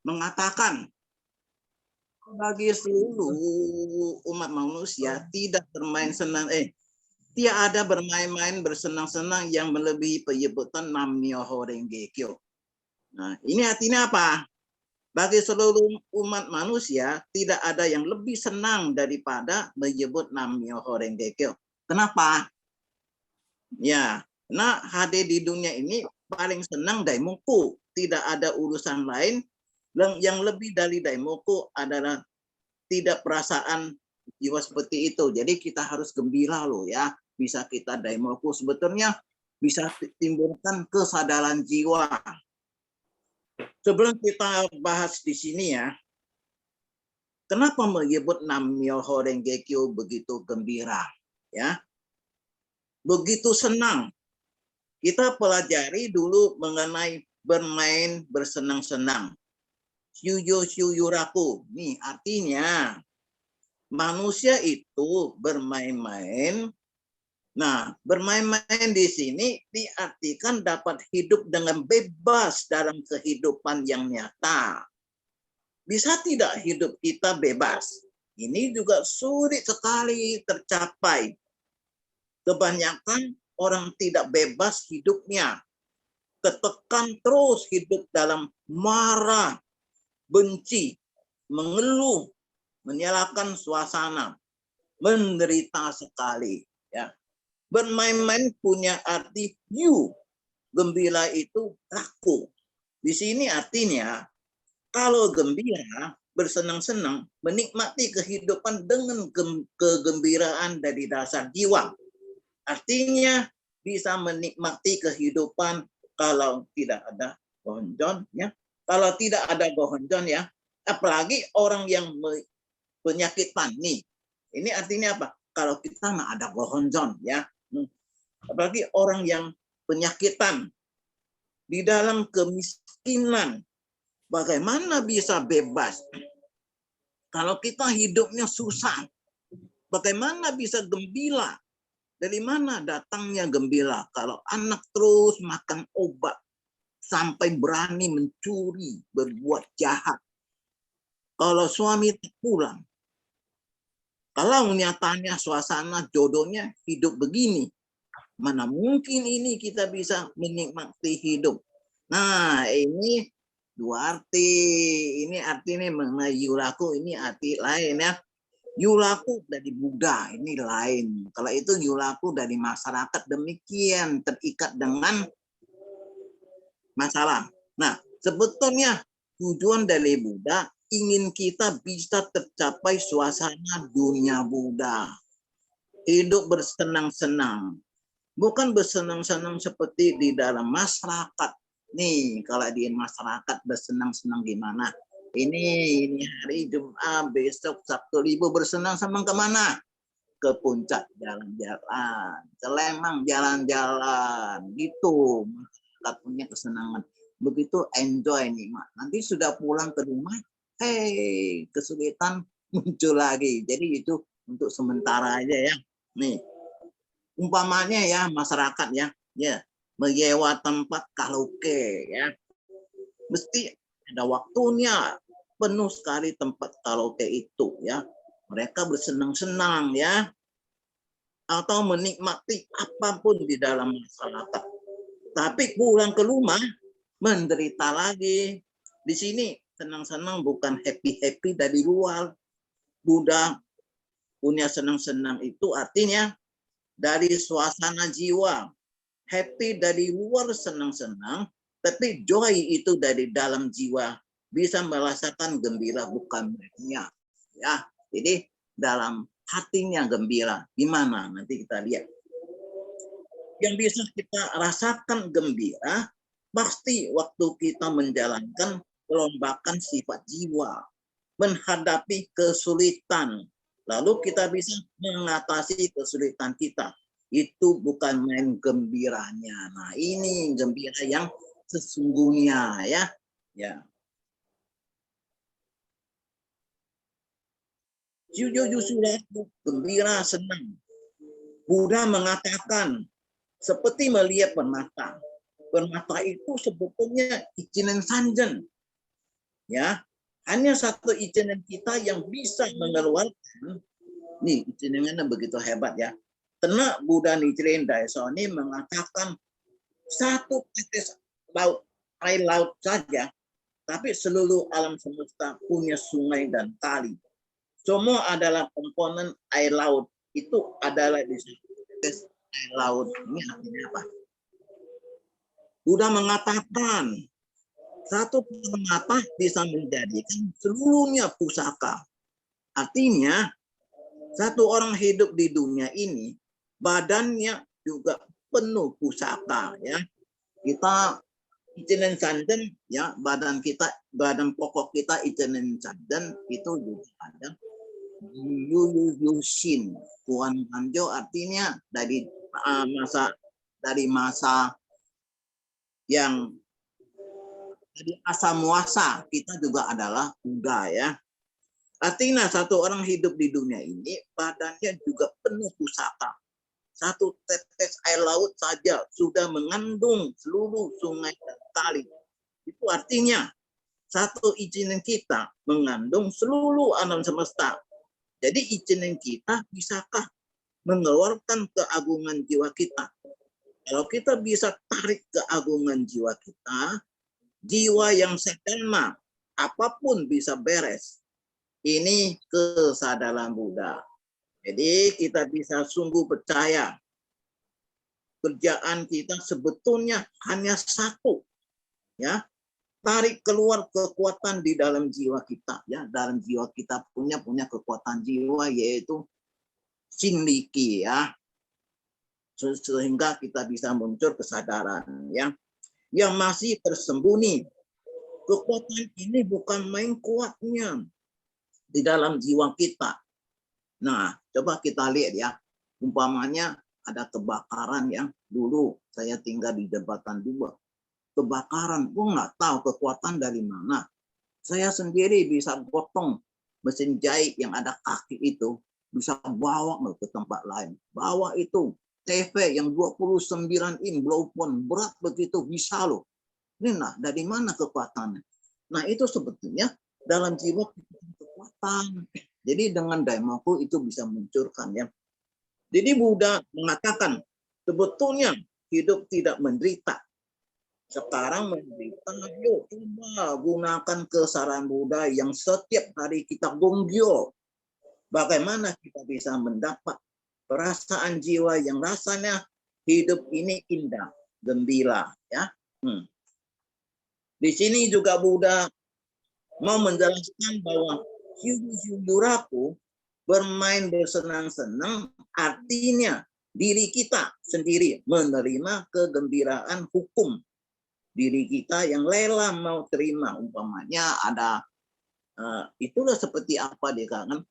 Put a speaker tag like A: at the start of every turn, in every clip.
A: mengatakan bagi seluruh umat manusia tidak bermain senang tidak ada bermain-main bersenang-senang yang melebihi penyebutan Nam-myoho Renge Kyo. Nah, ini artinya apa? Bagi seluruh umat manusia tidak ada yang lebih senang daripada menyebut Nam-myoho Renge Kyo. Kenapa? Ya, nah hadir di dunia ini paling senang Daimoku. Tidak ada urusan lain. Yang lebih dari Daimoku adalah tidak perasaan jiwa seperti itu. Jadi kita harus gembira loh ya. Bisa kita Daimoku sebetulnya bisa timbulkan kesadaran jiwa. Sebelum kita bahas di sini ya, kenapa menyebut Nam-myoho Renge Kyo begitu gembira? Ya, begitu senang. Kita pelajari dulu mengenai bermain bersenang-senang. Syuyo syuyuraku. Nih artinya manusia itu bermain-main. Nah, bermain-main di sini diartikan dapat hidup dengan bebas dalam kehidupan yang nyata. Bisa tidak hidup kita bebas? Ini juga sulit sekali tercapai. Kebanyakan orang tidak bebas hidupnya. Ketekan terus hidup dalam marah, benci, mengeluh, menyalahkan suasana, menderita sekali. Ya. Bermain-main punya arti you, gembira itu aku. Di sini artinya kalau gembira, bersenang-senang, menikmati kehidupan dengan kegembiraan dari dasar jiwa. Artinya bisa menikmati kehidupan kalau tidak ada gohonjon ya. Kalau tidak ada gohonjon ya, apalagi orang yang penyakitan nih. Ini artinya apa? Kalau kita nggak ada gohonjon ya. Apalagi orang yang penyakitan di dalam kemiskinan, bagaimana bisa bebas? Kalau kita hidupnya susah, bagaimana bisa gembira? Dari mana datangnya gembira? Kalau anak terus makan obat, sampai berani mencuri, berbuat jahat. Kalau suami pulang, kalau nyatanya suasana jodohnya hidup begini, mana mungkin ini kita bisa menikmati hidup. Nah, ini dua arti. Ini artinya mengenai yuraku, ini arti lain ya. Yulaku dari Buddha, ini lain. Kalau itu yulaku dari masyarakat, demikian terikat dengan masalah. Nah, sebetulnya tujuan dari Buddha ingin kita bisa tercapai suasana dunia Buddha. Hidup bersenang-senang. Bukan bersenang-senang seperti di dalam masyarakat. Nih, kalau di masyarakat bersenang-senang gimana? Ini hari Jumat, besok Sabtu libur bersenang-senang kemana? Ke puncak jalan-jalan, ke Lembang jalan-jalan, gitu. Masyarakat punya kesenangan. Begitu enjoy nih, Mak. Nanti sudah pulang ke rumah, kesulitan muncul lagi. Jadi itu untuk sementara aja ya. Nih, umpamanya ya masyarakat ya, menyewa tempat karaoke ya. Mesti ada waktunya, penuh sekali tempat karaoke itu ya. Mereka bersenang-senang ya, atau menikmati apapun di dalam masyarakat. Tapi pulang ke rumah menderita lagi. Di sini senang-senang bukan happy-happy dari luar. Buddha punya senang-senang itu artinya dari suasana jiwa. Happy dari luar senang-senang, tapi joy itu dari dalam jiwa, bisa merasakan gembira bukan mereka. Ya, jadi dalam hatinya gembira. Gimana? Nanti kita lihat. Yang bisa kita rasakan gembira pasti waktu kita menjalankan perombakan sifat jiwa, menghadapi kesulitan, lalu kita bisa mengatasi kesulitan kita. Itu bukan main gembiranya. Nah, ini gembira yang sesungguhnya ya. Ya. Jujur gembira senang. Buddha mengatakan seperti melihat permata. Permata itu sebetulnya ichinen sanjen. ya. Hanya satu izinkan kita yang bisa mengeluarkan. Nih, izinkannya begitu hebat ya. Karena Buddha Nichiren Daishonin mengatakan satu tetes laut, air laut saja, tapi seluruh alam semesta punya sungai dan kali. Semua adalah komponen air laut. Itu adalah di tetes air laut. Ini artinya apa? Buddha mengatakan satu permata bisa menjadikan seluruhnya pusaka. Artinya satu orang hidup di dunia ini badannya juga penuh pusaka, ya. Kita Ichinen Sanden, ya, badan kita, badan pokok kita Ichinen Sanden itu juga ada Yushin. Kuan Manjo artinya dari masa yang jadi asa muasa kita juga adalah Buddha, ya. Artinya satu orang hidup di dunia ini badannya juga penuh pusaka. Satu tetes air laut saja sudah mengandung seluruh sungai dan kali. Itu artinya satu izinan kita mengandung seluruh alam semesta. Jadi izinan kita bisakah mengeluarkan keagungan jiwa kita? Kalau kita bisa tarik keagungan jiwa kita, jiwa yang sedama, apapun bisa beres. Ini kesadaran Buddha. Jadi kita bisa sungguh percaya kerjaan kita sebetulnya hanya satu, ya. Tarik keluar kekuatan di dalam jiwa kita, ya. Dalam jiwa kita punya kekuatan jiwa, yaitu Shinriki, ya. Sehingga kita bisa muncul kesadaran, ya, yang masih tersembunyi. Kekuatan ini bukan main kuatnya di dalam jiwa kita. Nah, coba kita lihat, ya. Umpamanya ada kebakaran, ya. Dulu saya tinggal di Jembatan 2. Kebakaran, gue nggak tahu kekuatan dari mana. Saya sendiri bisa potong mesin jahit yang ada kaki itu, bisa bawa ke tempat lain. Bawa itu TV yang 29 in blowpon berat begitu, bisa loh. Ini nah, dari mana kekuatannya? Nah, itu sebetulnya dalam jiwa kekuatan. Jadi dengan Daimoku itu bisa munculkan, ya. Jadi Buddha mengatakan sebetulnya hidup tidak menderita. Sekarang menderita, yuk coba gunakan kesadaran Buddha yang setiap hari kita gonggyo. Bagaimana kita bisa mendapat perasaan jiwa yang rasanya hidup ini indah, gembira, ya. Di sini juga Buddha mau menjelaskan bahwa Hyuhyuraku bermain bersenang-senang artinya diri kita sendiri menerima kegembiraan hukum. Diri kita yang rela mau terima, umpamanya ada itulah seperti apa dia kan,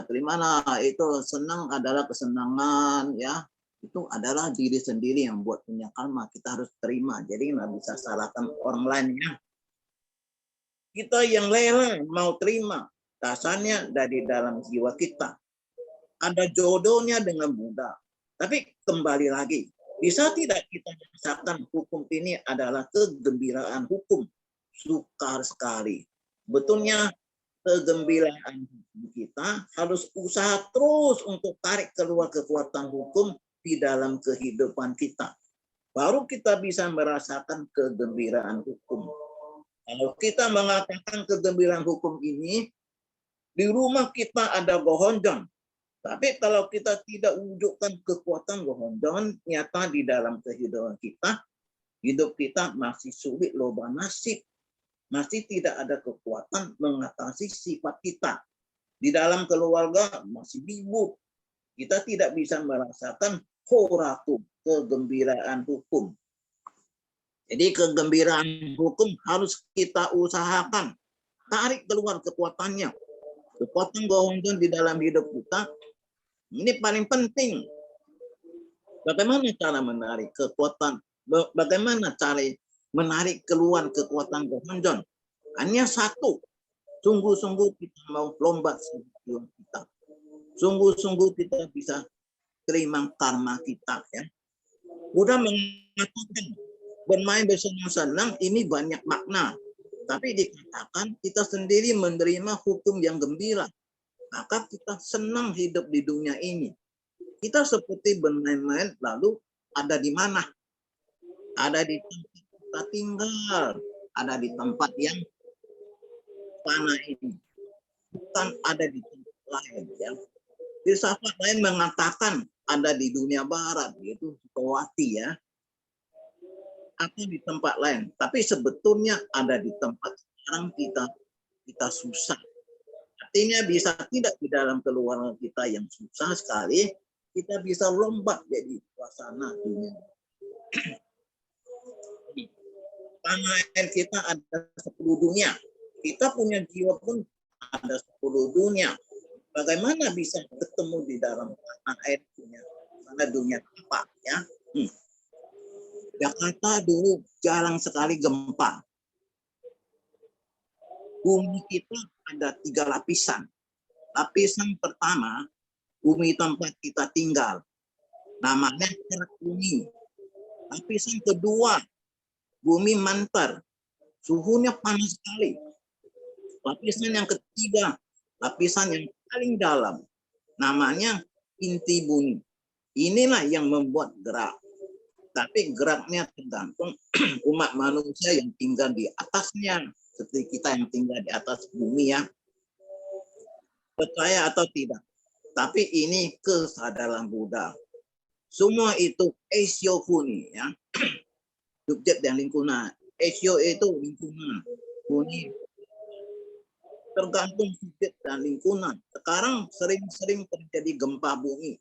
A: terimalah itu senang adalah kesenangan, ya. Itu adalah diri sendiri yang buat punya karma, kita harus terima. Jadi nggak bisa salahkan orang lainnya. Kita yang rela mau terima, dasarnya dari dalam jiwa kita. Ada jodohnya dengan Buddha. Tapi kembali lagi, bisa tidak kita merasakan hukum ini adalah kegembiraan hukum? Sukar sekali. Betulnya kegembiraan kita harus usaha terus untuk tarik keluar kekuatan hukum di dalam kehidupan kita. Baru kita bisa merasakan kegembiraan hukum. Kalau kita mengatakan kegembiraan hukum ini, di rumah kita ada gohonjon. Tapi kalau kita tidak wujudkan kekuatan gohonjon nyata di dalam kehidupan kita, hidup kita masih sulit loba nasib. Masih tidak ada kekuatan mengatasi sifat kita. Di dalam keluarga masih ribut. Kita tidak bisa merasakan horaku, kegembiraan hukum. Jadi kegembiraan hukum harus kita usahakan. Tarik keluar kekuatannya. Kekuatan gohonjon di dalam hidup kita, ini paling penting. Bagaimana cara menarik kekuatan? Bagaimana cara menarik keluar kekuatan gohonjon? Hanya satu. Sungguh-sungguh kita mau lomba sebelum kita. Sungguh-sungguh kita bisa terima karma kita, ya. Buddha mengatakan bermain bersenang-senang ini banyak makna. Tapi dikatakan kita sendiri menerima hukum yang gembira. Maka kita senang hidup di dunia ini. Kita seperti bermain-main lalu ada di mana? Ada di tempat kita tinggal. Ada di tempat yang panah ini. Bukan ada di tempat lain. Ya. Filsafat lain mengatakan ada di dunia barat. Yaitu Sukowati ya. Atau di tempat lain. Tapi sebetulnya ada di tempat sekarang kita susah. Artinya bisa tidak di dalam keluarga kita yang susah sekali, kita bisa lompat jadi suasana dunia. Tanah air kita ada 10 dunia. Kita punya jiwa pun ada 10 dunia. Bagaimana bisa ketemu di dalam tanah air punya mana dunia apa ya? Jakarta dulu jarang sekali gempa. Bumi kita ada 3 lapisan. Lapisan pertama, bumi tempat kita tinggal. Namanya kerak bumi. Lapisan kedua, bumi mantar. Suhunya panas sekali. Lapisan yang ketiga, lapisan yang paling dalam. Namanya inti bumi. Inilah yang membuat gerak. Tapi geraknya tergantung umat manusia yang tinggal di atasnya. Seperti kita yang tinggal di atas bumi ya. Percaya atau tidak. Tapi ini kesadaran Buddha. Semua itu esyo kuni ya. Subjek dan lingkungan. Esyo itu lingkungan. Kuni tergantung subjek dan lingkungan. Sekarang sering-sering terjadi gempa bumi.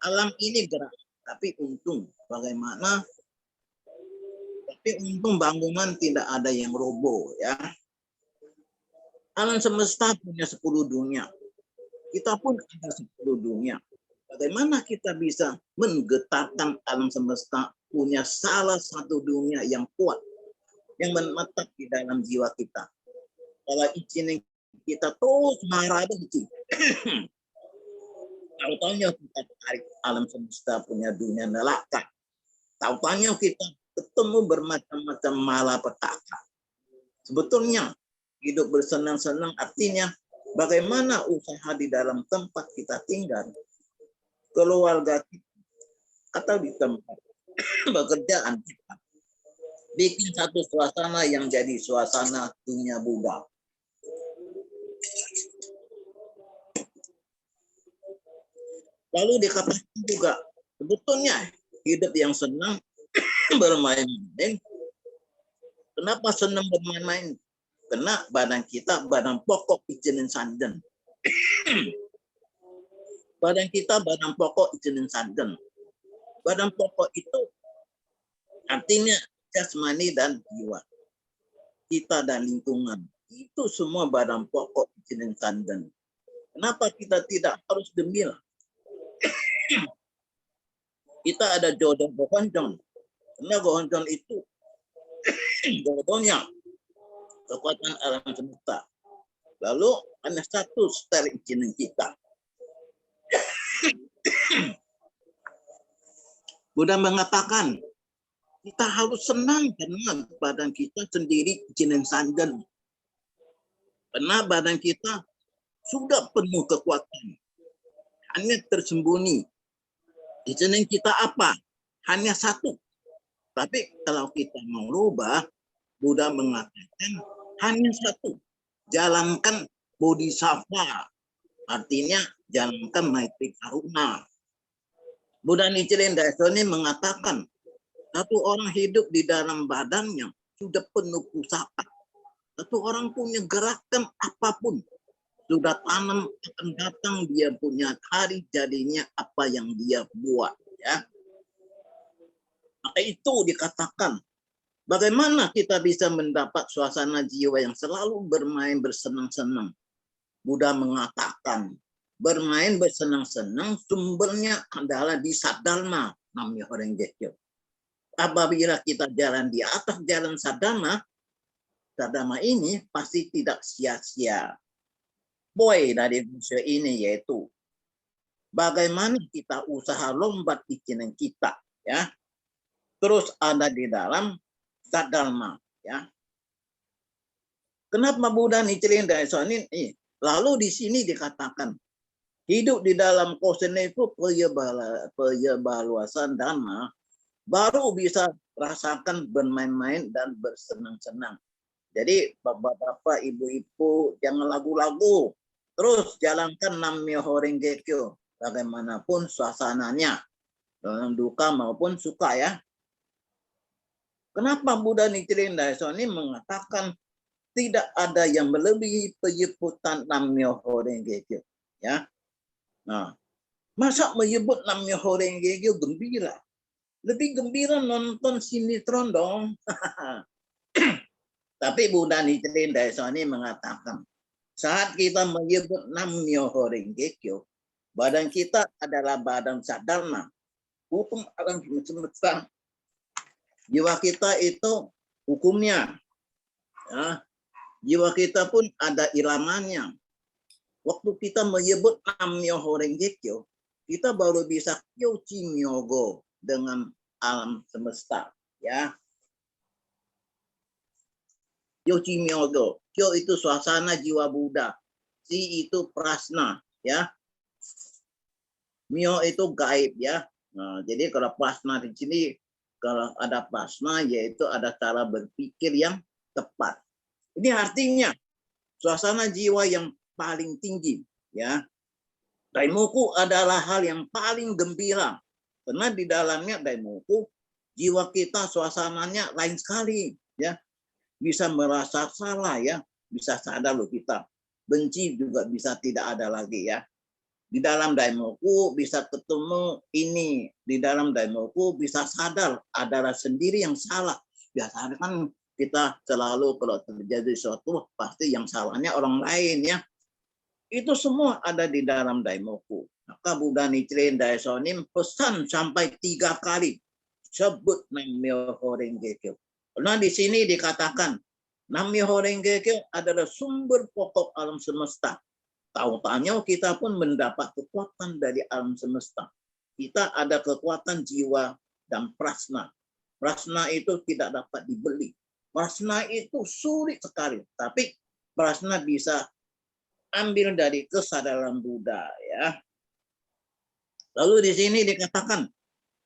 A: Alam ini gerak. Tapi untung bagaimana? Tapi untung bangunan tidak ada yang roboh ya. Alam semesta punya 10 dunia. Kita pun ada 10 dunia. Bagaimana kita bisa menggetarkan alam semesta punya salah satu dunia yang kuat, yang menetap di dalam jiwa kita. Kalau izin kita terus marah benci. Tahu-tahunya kita tarik alam semesta punya dunia neraka. Tahu-tahunya kita ketemu bermacam-macam malapetaka. Sebetulnya hidup bersenang-senang artinya bagaimana usaha di dalam tempat kita tinggal, keluarga kita, atau di tempat pekerjaan kita. Bikin satu suasana yang jadi suasana dunia Buddha. Lalu dikatakan juga, sebetulnya hidup yang senang bermain-main. Kenapa senang bermain-main? Karena badan kita, badan pokok izinin sanden. Badan kita, badan pokok izinin sanden. Badan pokok itu artinya jasmani dan jiwa. Kita dan lingkungan. Itu semua badan pokok izinin sanden. Kenapa kita tidak harus gemil? Kita ada jodoh gohonjong. Karena gohonjong itu jodohnya kekuatan alam semesta. Lalu hanya satu style izinin kita. Buddha mengatakan kita harus senang karena badan kita sendiri izinin sanden. Karena badan kita sudah penuh kekuatan. Hanya tersembunyi. Izinin kita apa? Hanya satu. Tapi kalau kita mau rubah, Buddha mengatakan hanya satu. Jalankan bodhisattva. Artinya jalankan maitri karuna. Buddha Nichiren Daishonin mengatakan satu orang hidup di dalam badannya sudah penuh pusaka. Satu orang punya gerakan apapun. Sudah tanam akan datang dia punya hari jadinya apa yang dia buat ya. Maka itu dikatakan bagaimana kita bisa mendapat suasana jiwa yang selalu bermain bersenang-senang. Buddha mengatakan bermain bersenang-senang sumbernya adalah di Saddharma namanya orang Jekyo. Apabila kita jalan di atas jalan Saddharma ini pasti tidak sia-sia. Poin dari usaha ini yaitu bagaimana kita usaha lombat izinin kita ya terus ada di dalam Saddharma ya Kenapa Buddha Nichiren Daishonin? Lalu di sini dikatakan hidup di dalam kosen itu penyebaluasan dhamma baru bisa rasakan bermain-main dan bersenang-senang. Jadi bapak-bapak, ibu-ibu jangan lagu-lagu. Terus jalankan Nam-myoho Renge Kyo bagaimanapun suasananya, dalam duka maupun suka ya. Kenapa Buddha Nichiren Daishonin mengatakan tidak ada yang melebihi penyebutan Nam-myoho Renge Kyo ya. Nah, masa menyebut Nam-myoho Renge Kyo gembira? Lebih gembira nonton sinetron dong. Tapi Buddha Nichiren Daishonin mengatakan saat kita menyebut Nam-myoho Renge Kyo, badan kita adalah badan sadharma, hukum alam semesta. Jiwa kita itu hukumnya. Ya. Jiwa kita pun ada iramanya. Waktu kita menyebut Nam-myoho Renge Kyo, kita baru bisa kyochi myogo dengan alam semesta. Ya. Kyochi myogo. Kyo itu suasana jiwa Buddha. Si itu prasna. Ya. Myo itu gaib. Ya. Nah, jadi kalau prasna di sini, kalau ada prasna, yaitu ada cara berpikir yang tepat. Ini artinya suasana jiwa yang paling tinggi, ya. Daimoku adalah hal yang paling gembira, karena di dalamnya daimoku jiwa kita suasananya lain sekali, ya. Bisa merasa salah, ya, bisa sadar loh kita. Benci juga bisa tidak ada lagi, ya. Di dalam daimoku bisa ketemu ini, di dalam daimoku bisa sadar adalah sendiri yang salah. Biasanya kan kita selalu kalau terjadi sesuatu pasti yang salahnya orang lain ya. Itu semua ada di dalam daimoku. Maka Buddha Nichiren Daishonin pesan sampai 3 kali sebut Nam-myoho Renge Kyo. Nah di sini dikatakan Nam-myoho Renge Kyo adalah sumber pokok alam semesta. Tahu-tahu kita pun mendapat kekuatan dari alam semesta. Kita ada kekuatan jiwa dan prasna. Prasna itu tidak dapat dibeli. Prasna itu sulit sekali, tapi prasna bisa ambil dari kesadaran Buddha ya. Lalu di sini dikatakan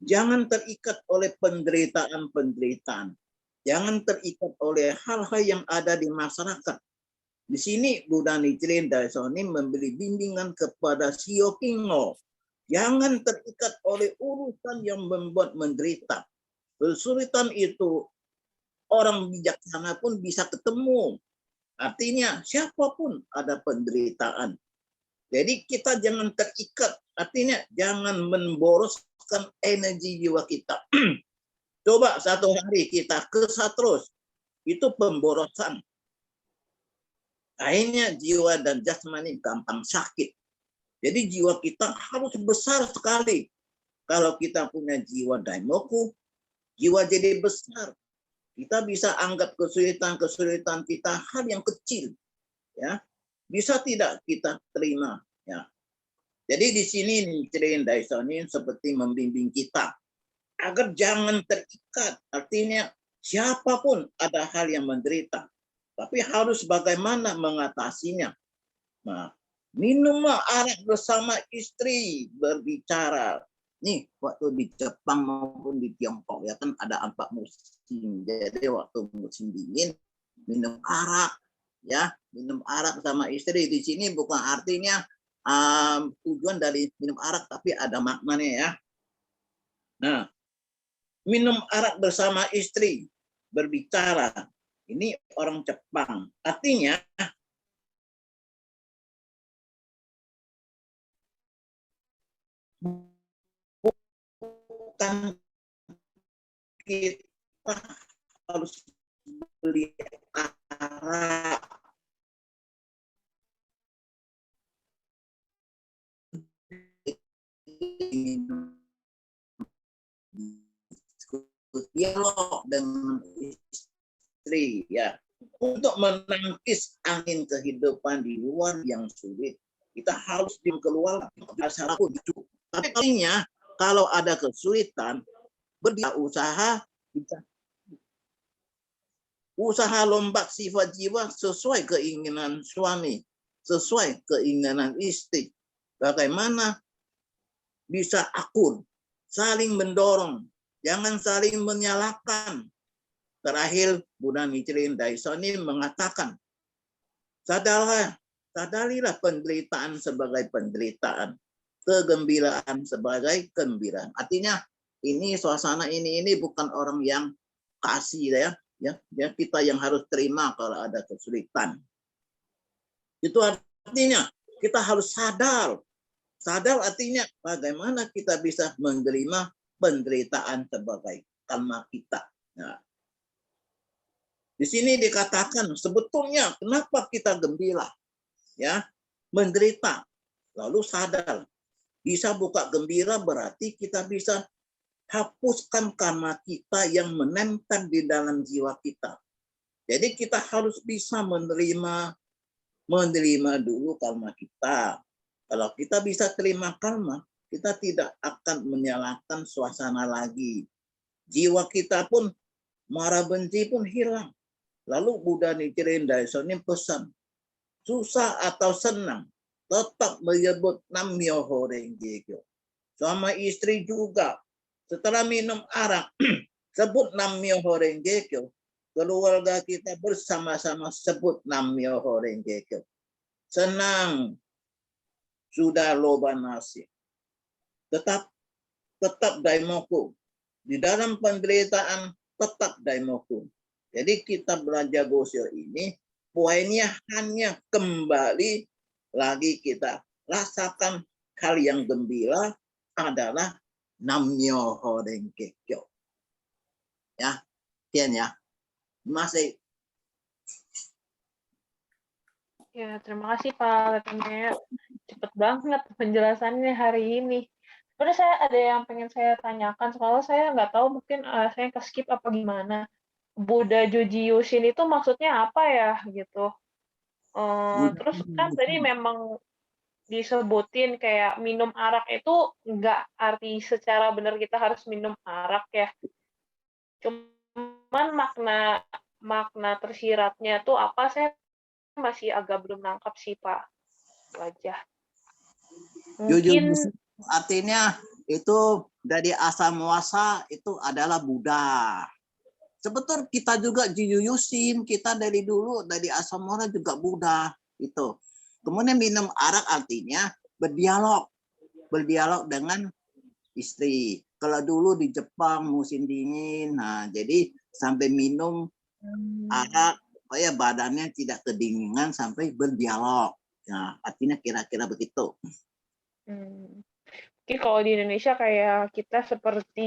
A: jangan terikat oleh penderitaan-penderitaan. Jangan terikat oleh hal-hal yang ada di masyarakat. Di sini Buddha Nichiren Daishonin memberi bimbingan kepada Shiokingo. Jangan terikat oleh urusan yang membuat menderita. Kesulitan itu orang bijaksana pun bisa ketemu. Artinya siapapun ada penderitaan. Jadi kita jangan terikat. Artinya jangan memboroskan energi jiwa kita. Coba satu hari kita kesat terus. Itu pemborosan. Akhirnya jiwa dan jasmani gampang sakit. Jadi jiwa kita harus besar sekali. Kalau kita punya jiwa daimoku, jiwa jadi besar. Kita bisa anggap kesulitan-kesulitan kita hal yang kecil, ya. Bisa tidak kita terima, ya. Jadi di sini Nichiren Daishonin seperti membimbing kita agar jangan terikat. Artinya siapapun ada hal yang menderita, tapi harus bagaimana mengatasinya. Nah, minumlah arak bersama istri, berbicara. Nih, waktu di Jepang maupun di Tiongkok ya kan ada 4 musim. Jadi waktu musim dingin minum arak ya, minum arak sama istri. Di sini bukan artinya tujuan dari minum arak tapi ada maknanya ya. Nah, minum arak bersama istri, berbicara. Ini orang Jepang. Artinya bukan kita harus beli arak dialog dengan istri ya untuk menangkis angin kehidupan di luar yang sulit. Kita harus keluar masalahku cukup. Tapi kalinya kalau ada kesulitan, berusaha bisa Usaha lombak sifat jiwa sesuai keinginan suami, sesuai keinginan istri. Bagaimana bisa akur, saling mendorong, jangan saling menyalahkan. Terakhir, Buddha Nichiren Daishonin mengatakan, sadarilah penderitaan sebagai penderitaan, kegembiraan sebagai gembiraan. Artinya ini suasana ini bukan orang yang kasih ya kita yang harus terima kalau ada kesulitan. Itu artinya kita harus sadar. Sadar artinya bagaimana kita bisa menerima penderitaan sebagai karma kita. Nah, di sini dikatakan sebetulnya kenapa kita gembira, ya, menderita, lalu sadar. Bisa buka gembira berarti kita bisa hapuskan karma kita yang menempel di dalam jiwa kita. Jadi kita harus bisa menerima dulu karma kita. Kalau kita bisa terima karma, kita tidak akan menyalahkan suasana lagi. Jiwa kita pun marah benci pun hilang. Lalu Buddha Nichiren Daishonin pesan, susah atau senang, tetap menyebut Nam-myoho Renge Kyo. Suami istri juga, setelah minum arak, sebut Nam-myoho Renge Kyo. Keluarga kita bersama-sama sebut Nam-myoho Renge Kyo. Senang, sudah loba nasi. Tetap daimoku. Di dalam penderitaan, tetap daimoku. Jadi kita belajar Gosyo ini, poinnya hanya kembali lagi kita rasakan hal yang gembira adalah Nam-myoho Renge Kyo. Ya, Tian ya. Masih.
B: Ya, terima kasih Pak Letanya. Cepet banget penjelasannya hari ini. Sebenarnya saya ada yang pengen saya tanyakan, soalnya saya nggak tahu mungkin saya ke-skip apa gimana. Buddha Joji Yushin itu maksudnya apa ya gitu. Terus kan tadi memang disebutin kayak minum arak itu nggak arti secara benar kita harus minum arak ya. Cuman makna tersiratnya tuh apa, saya masih agak belum nangkap sih Pak. Wajah. Mungkin
A: artinya itu dari asa muasa itu adalah Buddha. Sebetulnya kita juga juyusin, kita dari dulu dari asal muara juga Buddha itu. Kemudian minum arak artinya berdialog dengan istri. Kalau dulu di Jepang musim dingin, nah jadi sampai minum arak supaya badannya tidak kedinginan sampai berdialog. Nah, artinya kira-kira begitu.
B: Mungkin kalau di Indonesia kayak kita seperti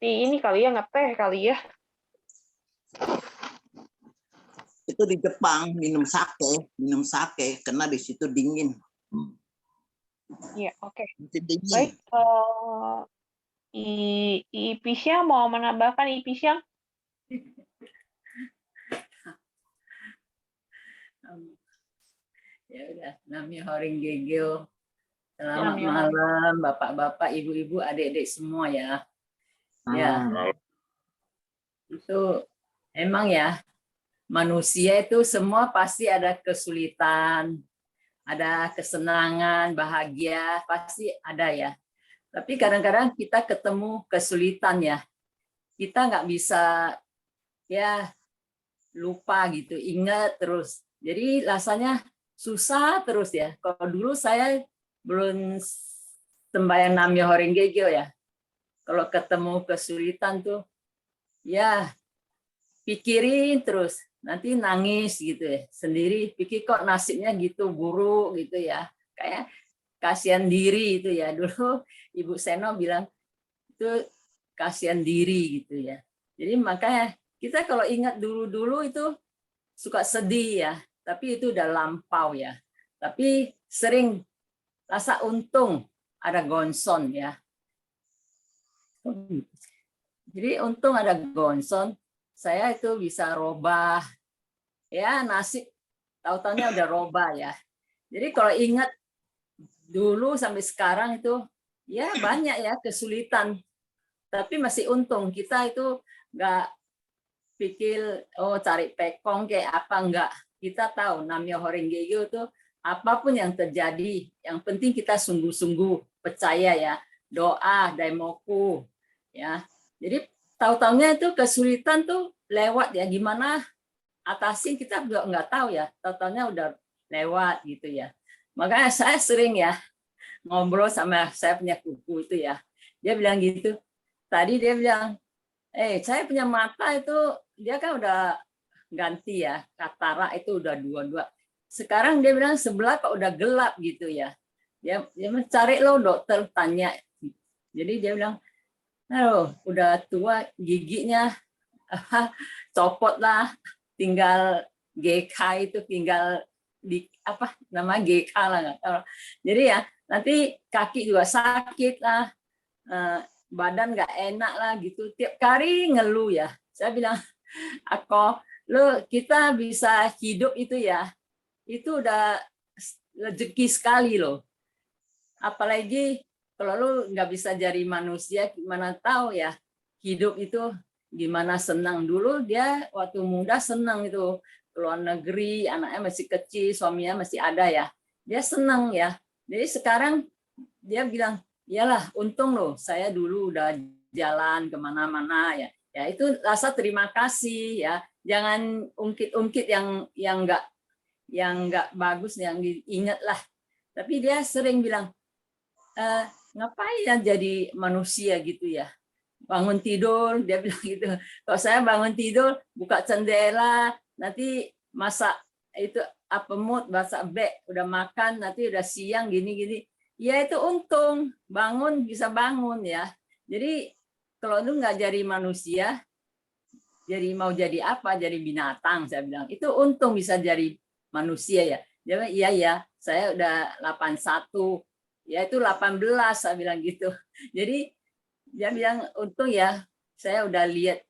B: ini kali ya, ngeteh kali ya.
A: Itu di Jepang minum sake karena di situ dingin.
B: Iya, oke.
A: Dingin.
B: Baik, Ipisyang mau menambahkan Ipisyang?
C: Ya udah, Nam-myoho Renge Kyo. Selamat malam, bapak-bapak, ibu-ibu, adik-adik semua ya. Ya, itu emang ya, manusia itu semua pasti ada kesulitan, ada kesenangan, bahagia, pasti ada ya. Tapi kadang-kadang kita ketemu kesulitan ya, kita nggak bisa ya lupa gitu, ingat terus. Jadi rasanya susah terus ya. Kalau dulu saya belum sembahyang Nam-myoho Renge Kyo ya. Kalau ketemu kesulitan tuh, ya pikirin terus, nanti nangis gitu ya. Sendiri pikir kok nasibnya gitu buruk gitu ya. Kayak kasihan diri itu ya. Dulu Ibu Seno bilang itu kasihan diri gitu ya. Jadi makanya kita kalau ingat dulu-dulu itu suka sedih ya. Tapi itu udah lampau ya. Tapi sering rasa untung ada gonson ya. Jadi untung ada gonson, saya itu bisa robah. Ya nasib tahu-tahunya udah robah ya. Jadi kalau ingat dulu sampai sekarang itu ya banyak ya kesulitan. tapi masih untung kita itu nggak pikir cari pekong kayak apa, enggak. Kita tahu Namyo Horenggeyo itu apapun yang terjadi, yang penting kita sungguh-sungguh percaya ya, doa, daimoku ya. Jadi tahu-taunya itu kesulitan tuh lewat ya, gimana atasin kita juga nggak tahu ya, tahu-taunya udah lewat gitu ya. Makanya saya sering ya ngobrol sama saya punya kuku itu ya, dia bilang gitu, tadi dia bilang, saya punya mata itu, dia kan udah ganti ya, katara itu udah dua-dua. Sekarang dia bilang sebelah kok udah gelap gitu ya. Dia mencari lo dokter, tanya. Jadi dia bilang, udah tua giginya copot lah, tinggal GK itu tinggal di apa nama GK lah nggak tahu. Jadi ya nanti kaki juga sakit lah, badan nggak enak lah gitu. Tiap kali ngeluh ya. Saya bilang, kita bisa hidup itu ya, itu udah rezeki sekali loh. Apalagi kalau lu nggak bisa jadi manusia, gimana tahu ya hidup itu gimana senang. Dulu dia waktu muda senang itu, keluar negeri, anaknya masih kecil, suaminya masih ada ya, dia senang ya. Jadi sekarang dia bilang, iyalah untung loh saya dulu udah jalan kemana-mana ya. Ya itu rasa terima kasih ya. Jangan ungkit-ungkit yang nggak bagus, yang diingat lah. Tapi dia sering bilang, ngapain ya jadi manusia gitu ya. Bangun tidur, dia bilang gitu. Kalau saya bangun tidur, buka jendela, nanti masak itu apa mood, masak udah makan, nanti udah siang gini-gini. Ya itu untung, bangun bisa bangun ya. Jadi kalau lu nggak jadi manusia, jadi mau jadi apa? Jadi binatang, saya bilang. Itu untung bisa jadi manusia ya. Dia bilang, iya ya, saya udah 81, ya itu 18, saya bilang gitu. Jadi dia bilang untung ya, saya udah lihat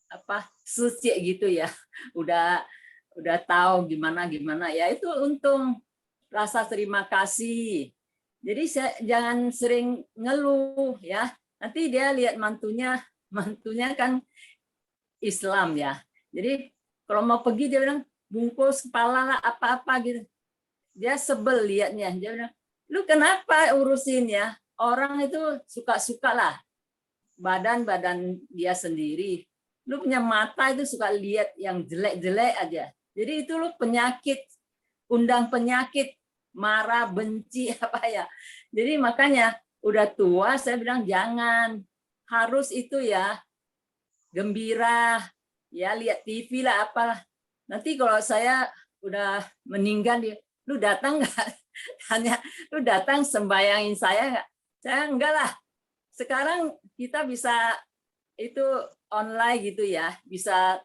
C: apa suci gitu ya. Udah tahu gimana ya. Itu untung, rasa terima kasih. Jadi jangan sering ngeluh ya. Nanti dia lihat mantunya kan Islam ya. Jadi kalau mau pergi dia bilang bungkus kepala lah apa-apa gitu. Dia sebel liatnya. Dia bilang, lu kenapa urusin ya? Orang itu suka-suka lah. Badan dia sendiri. Lu punya mata itu suka lihat yang jelek-jelek aja. Jadi itu lu penyakit, undang penyakit, marah, benci apa ya. Jadi makanya udah tua saya bilang jangan, harus itu ya gembira, ya lihat TV lah apalah. Nanti kalau saya udah meninggal, lu datang nggak? Hanya lu datang sembayangin saya nggak? Saya enggak lah. Sekarang kita bisa itu online gitu ya, bisa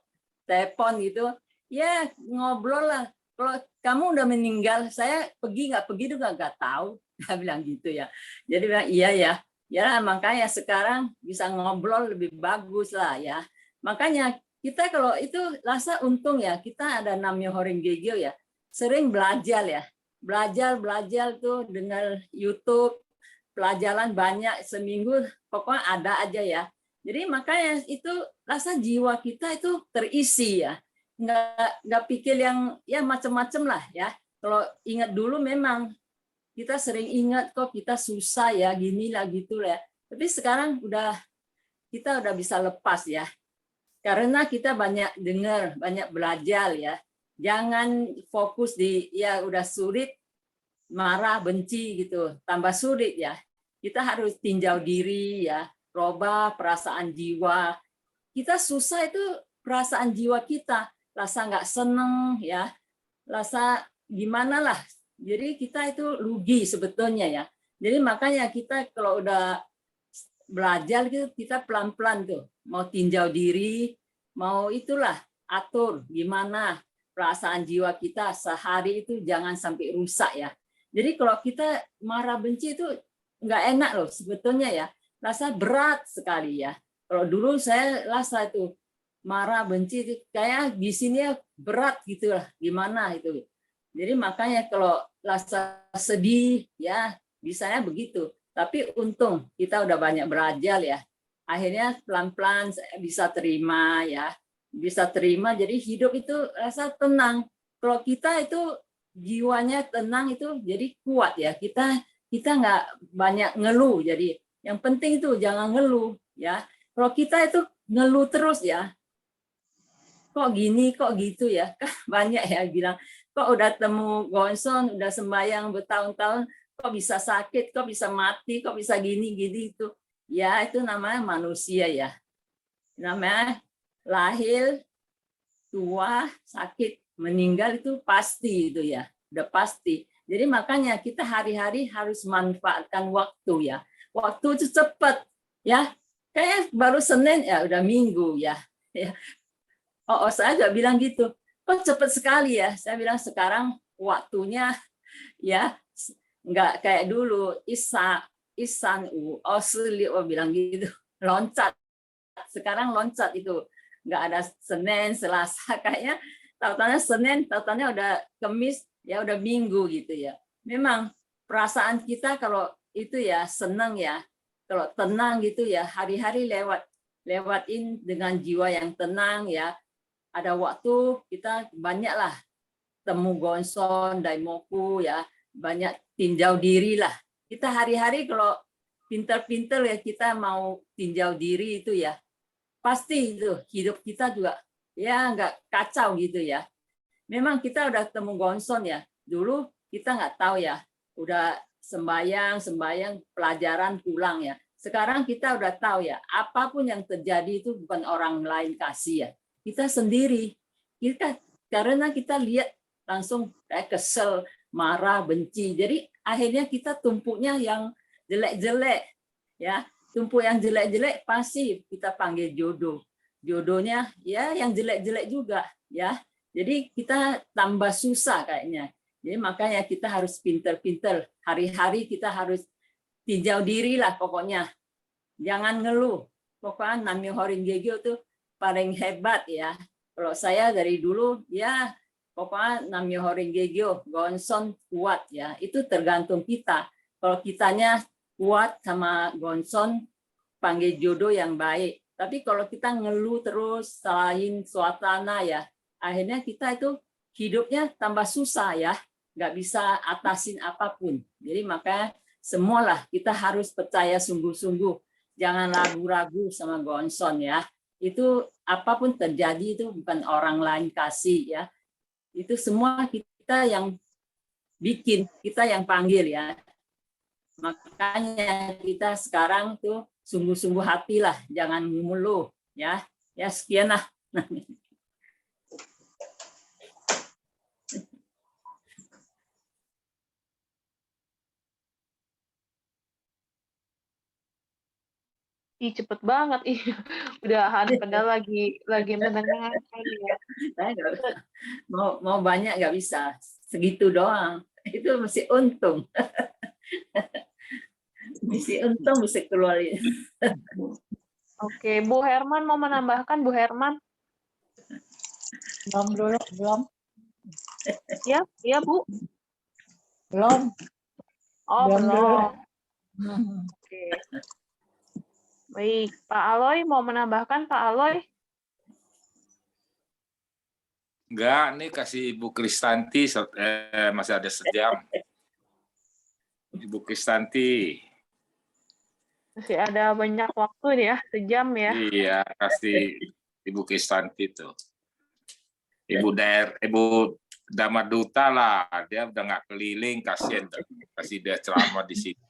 C: telepon gitu, ya ngobrol lah. Kalau kamu udah meninggal, saya pergi nggak pergi juga nggak tahu. Dia bilang gitu ya. Jadi bilang iya ya. Ya makanya sekarang bisa ngobrol lebih bagus lah ya. Makanya kita kalau itu rasa untung ya, kita ada Namyo Horenggeyo ya, sering belajar ya, belajar tuh dengar YouTube, pelajaran banyak seminggu, pokoknya ada aja ya. Jadi makanya itu rasa jiwa kita itu terisi ya, nggak pikir yang ya macam-macam lah ya. Kalau ingat dulu memang kita sering ingat kok kita susah ya, gini lah gitu ya. Tapi sekarang kita udah bisa lepas ya. Karena kita banyak dengar, banyak belajar ya. Jangan fokus di ya udah sulit, marah, benci gitu. Tambah sulit ya. Kita harus tinjau diri ya, rubah perasaan jiwa. Kita susah itu perasaan jiwa kita, rasa nggak seneng ya, rasa gimana lah. Jadi kita itu rugi sebetulnya ya. Jadi makanya kita kalau udah belajar gitu, kita pelan-pelan tuh mau tinjau diri, mau itulah atur gimana perasaan jiwa kita sehari itu jangan sampai rusak ya. Jadi kalau kita marah benci itu nggak enak loh sebetulnya ya, rasa berat sekali ya. Kalau dulu saya rasa itu marah benci itu kayak di sini berat gitu lah, gimana itu. Jadi makanya kalau rasa sedih ya bisanya begitu. Tapi untung kita udah banyak belajar ya. Akhirnya pelan-pelan saya bisa terima ya. Bisa terima, jadi hidup itu rasa tenang. Kalau kita itu jiwanya tenang itu jadi kuat ya. Kita nggak banyak ngeluh. Jadi yang penting itu jangan ngeluh ya. Kalau kita itu ngeluh terus ya, kok gini, kok gitu ya. Kan banyak ya bilang, kok udah temu Gonson, udah sembahyang bertahun-tahun, kok bisa sakit, kok bisa mati, kok bisa gini itu. Ya itu namanya manusia ya. Namanya lahir, tua, sakit, meninggal itu pasti itu ya. Udah pasti. Jadi makanya kita hari-hari harus manfaatkan waktu ya. Waktu itu cepat ya. Kayak baru Senin ya udah Minggu ya. Oh, saya juga bilang gitu. Kok cepat sekali ya. Saya bilang sekarang waktunya ya nggak kayak dulu isan osli bilang gitu, loncat. Sekarang loncat itu nggak ada Senin, Selasa, kayaknya tahu-tahunya Senin, tahu-tahunya udah Kamis, ya udah Minggu gitu ya. Memang perasaan kita kalau itu ya senang ya, kalau tenang gitu ya, hari-hari lewatin dengan jiwa yang tenang ya. Ada waktu kita banyaklah temu Gonson, Daimoku ya, banyak tinjau diri lah. Kita hari-hari kalau pinter-pinter ya kita mau tinjau diri itu ya, pasti itu hidup kita juga ya nggak kacau gitu ya. Memang kita udah temu Gonson ya, dulu kita nggak tahu ya, udah sembahyang pelajaran pulang ya. Sekarang kita udah tahu ya, apapun yang terjadi itu bukan orang lain kasih ya, kita sendiri. Karena kita lihat langsung kayak kesel, marah, benci. Jadi akhirnya kita tumpuknya yang jelek-jelek ya. Tumpuk yang jelek-jelek pasti kita panggil jodoh. Jodohnya ya yang jelek-jelek juga ya. Jadi kita tambah susah kayaknya. Jadi makanya kita harus pinter-pinter. Hari-hari kita harus tinjau diri lah pokoknya. Jangan ngeluh. Pokoknya Namyo Horingegyo tuh paling hebat ya. Kalau saya dari dulu ya pokoknya Namyo Horingegyo, Gonson kuat ya. Itu tergantung kita. Kalau kitanya kuat sama Gonson, panggil jodoh yang baik. Tapi kalau kita ngeluh terus, salahin suasana ya, akhirnya kita itu hidupnya tambah susah ya, nggak bisa atasin apapun. Jadi makanya semualah kita harus percaya sungguh-sungguh, jangan ragu-ragu sama Gonson ya. Itu apapun terjadi itu bukan orang lain kasih ya. Itu semua kita yang bikin, kita yang panggil ya. Makanya kita sekarang tuh sungguh-sungguh hatilah, jangan ngeluh ya. Ya sekian lah.
B: Ih, cepet banget. Ih, udahan padahal lagi mendengarkan ya.
C: Mau banyak nggak bisa, segitu doang. Itu mesti untung. Mesti untung bisa keluarin.
B: Oke, Bu Herman mau menambahkan, Bu Herman?
D: Belum.
B: Iya, Bu.
D: Belum.
B: Oh,
D: Belum dulu.
B: belum. Oke. Baik, Pak Aloy mau menambahkan, Pak Aloy?
E: Enggak, nih kasih Ibu Kristanti, masih ada sejam. Ibu Kristanti.
B: Masih ada banyak waktu nih ya, sejam ya.
E: Iya, kasih Ibu Kristanti tuh. Ibu Dhamma Duta lah, dia udah nggak keliling, kasihan kasih dia ceramah di sini.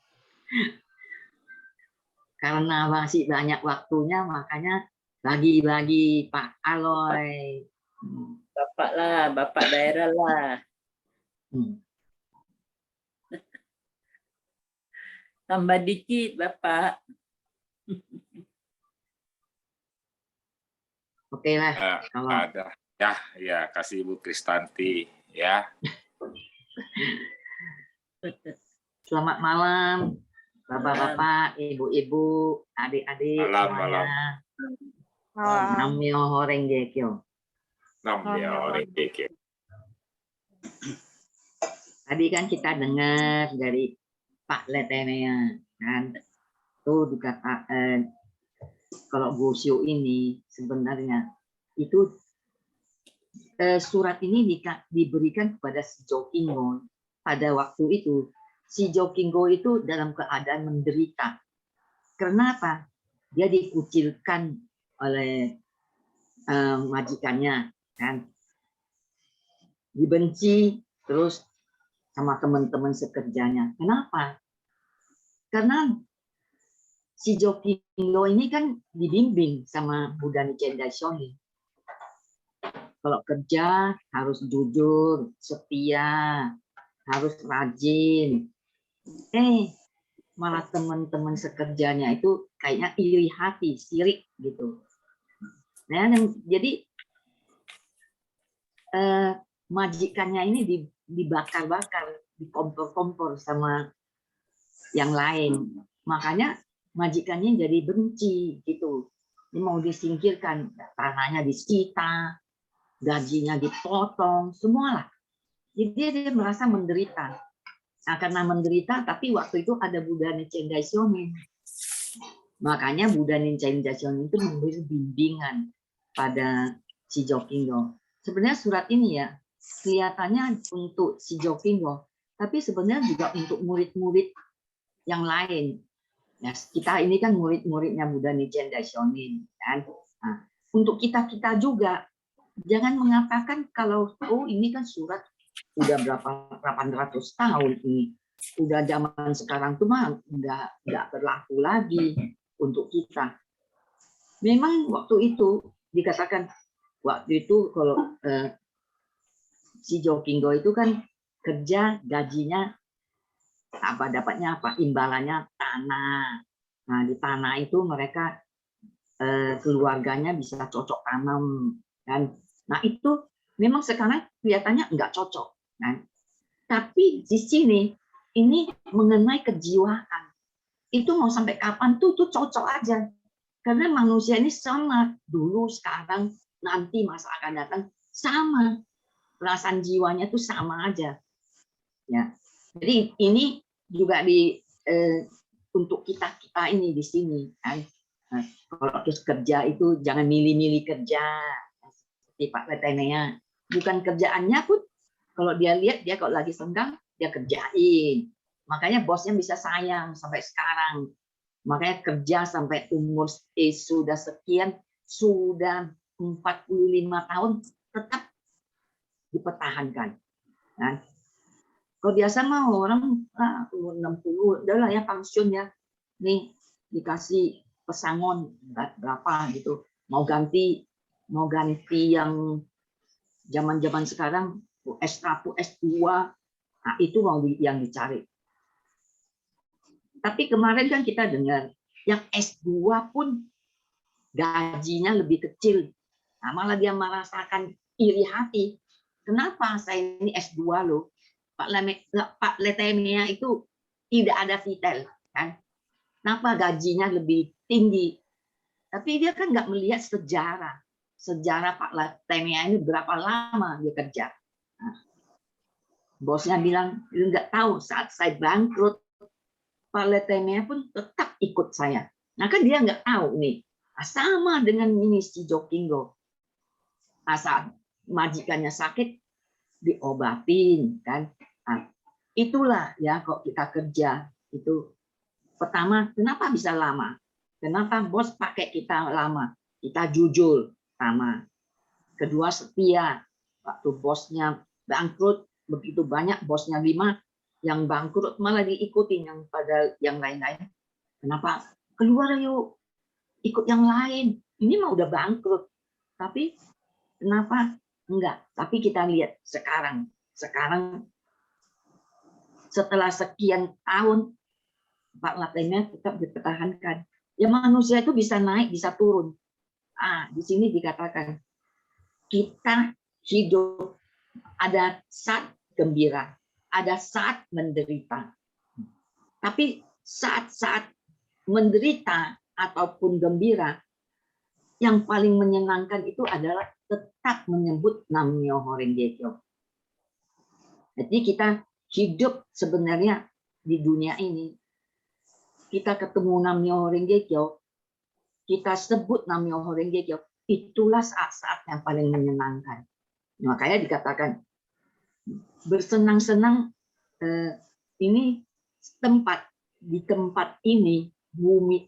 D: Karena masih banyak waktunya, makanya bagi-bagi Pak Aloy.
C: Bapak lah, Bapak daerah lah. Tambah dikit, Bapak.
D: Oke lah. Kalau
E: Ada. Ya, kasih Ibu Kristanti ya.
D: selamat malam, Bapak-bapak, Ibu-ibu, adik-adik semuanya. Namyo Horingekyo.
E: Namyo Horingekyo.
D: Tadi kan kita dengar dari Pak Letemea kan. Tuh dikata kalau Gosio ini sebenarnya itu surat ini diberikan kepada si Jokinggo. Pada waktu itu si Jokinggo itu dalam keadaan menderita. Kenapa? Dia dikucilkan oleh majikannya, kan, dibenci terus sama teman-teman sekerjanya. Kenapa? Karena si Jokinggo ini kan dibimbing sama Buddha Nichiren Daishonin. Kalau kerja harus jujur, setia, harus rajin. Malah teman-teman sekerjanya itu kayaknya iri hati, sirik gitu. Nah, jadi majikannya ini dibakar-bakar, dikompor-kompor sama yang lain. Makanya majikannya jadi benci gitu. Ini mau disingkirkan, tanahnya disita, gajinya dipotong, semualah. Jadi dia merasa menderita. Nah, karena menderita, tapi waktu itu ada Buddha Nichiren Daishonin. Makanya Buddha Nichiren Daishonin itu memberi bimbingan pada si Jokinggo. Sebenarnya surat ini ya kelihatannya untuk si Jokinggo, tapi sebenarnya juga untuk murid-murid yang lain. Ya, kita ini kan murid-muridnya Buddha Nichiren Daishonin, kan? Nah, untuk kita juga jangan mengatakan kalau ini kan surat udah berapa 800 tahun ini, udah zaman sekarang tuh mah nggak berlaku lagi untuk kita. Memang waktu itu dikatakan waktu itu kalau si Jokinggo itu kan kerja gajinya apa, dapatnya apa, imbalannya tanah. Nah di tanah itu mereka keluarganya bisa cocok tanam kan. Nah itu memang sekarang kelihatannya nggak cocok kan. Tapi di sini ini mengenai kejiwaan. Itu mau sampai kapan tuh cocok aja. Karena manusia ini sama, dulu, sekarang, nanti masa akan datang sama. Perasaan jiwanya itu sama aja. Ya. Jadi ini juga untuk kita ini di sini kan. Nah, kalau terus kerja itu jangan milih-milih kerja seperti Pak Letenea. Bukan kerjaannya pun kalau dia lihat dia kalau lagi senggang dia kerjain. Makanya bosnya bisa sayang sampai sekarang. Makanya kerja sampai umur sudah sekian, sudah 45 tahun tetap dipertahankan. Nah, kalau biasa mah orang umur 60 udahlah ya pensiun ya. Nih dikasih pesangon berapa gitu. Mau ganti yang zaman-zaman sekarang S1, S2, nah itu mau yang dicari. Tapi kemarin kan kita dengar yang S2 pun gajinya lebih kecil. Nah, malah dia merasakan iri hati. Kenapa saya ini S2 loh? Pak Letemia itu tidak ada titel kan? Kenapa gajinya lebih tinggi? Tapi dia kan nggak melihat sejarah Pak Letemia ini berapa lama dia kerja. Nah, bosnya bilang lu nggak tahu saat saya bangkrut Pak Letemia pun tetap ikut saya. Nah kan dia nggak tahu nih. Nah, sama dengan ini si Jokinggo. Saat majikannya sakit diobatin kan. Nah, itulah ya kok kita kerja itu. Pertama, kenapa bisa lama? Kenapa bos pakai kita lama? Kita jujur sama. Kedua, setia. Waktu bosnya bangkrut, begitu banyak bosnya 5, yang bangkrut malah diikutin yang pada yang lain-lain. Kenapa? Keluar yuk, ikut yang lain. Ini mah udah bangkrut. Tapi kenapa? Enggak. Tapi kita lihat sekarang setelah sekian tahun Pak Letemia tetap dipertahankan. Ya manusia itu bisa naik, bisa turun. Di sini dikatakan kita hidup ada saat gembira, ada saat menderita. Tapi saat-saat menderita ataupun gembira, yang paling menyenangkan itu adalah tetap menyebut Nam-myoho Renge Kyo. Jadi kita hidup sebenarnya di dunia ini, kita ketemu Nam-myoho Renge Kyo, kita sebut Nam-myoho Renge Kyo, itulah saat-saat yang paling menyenangkan. Makanya dikatakan bersenang-senang, ini di tempat ini, bumi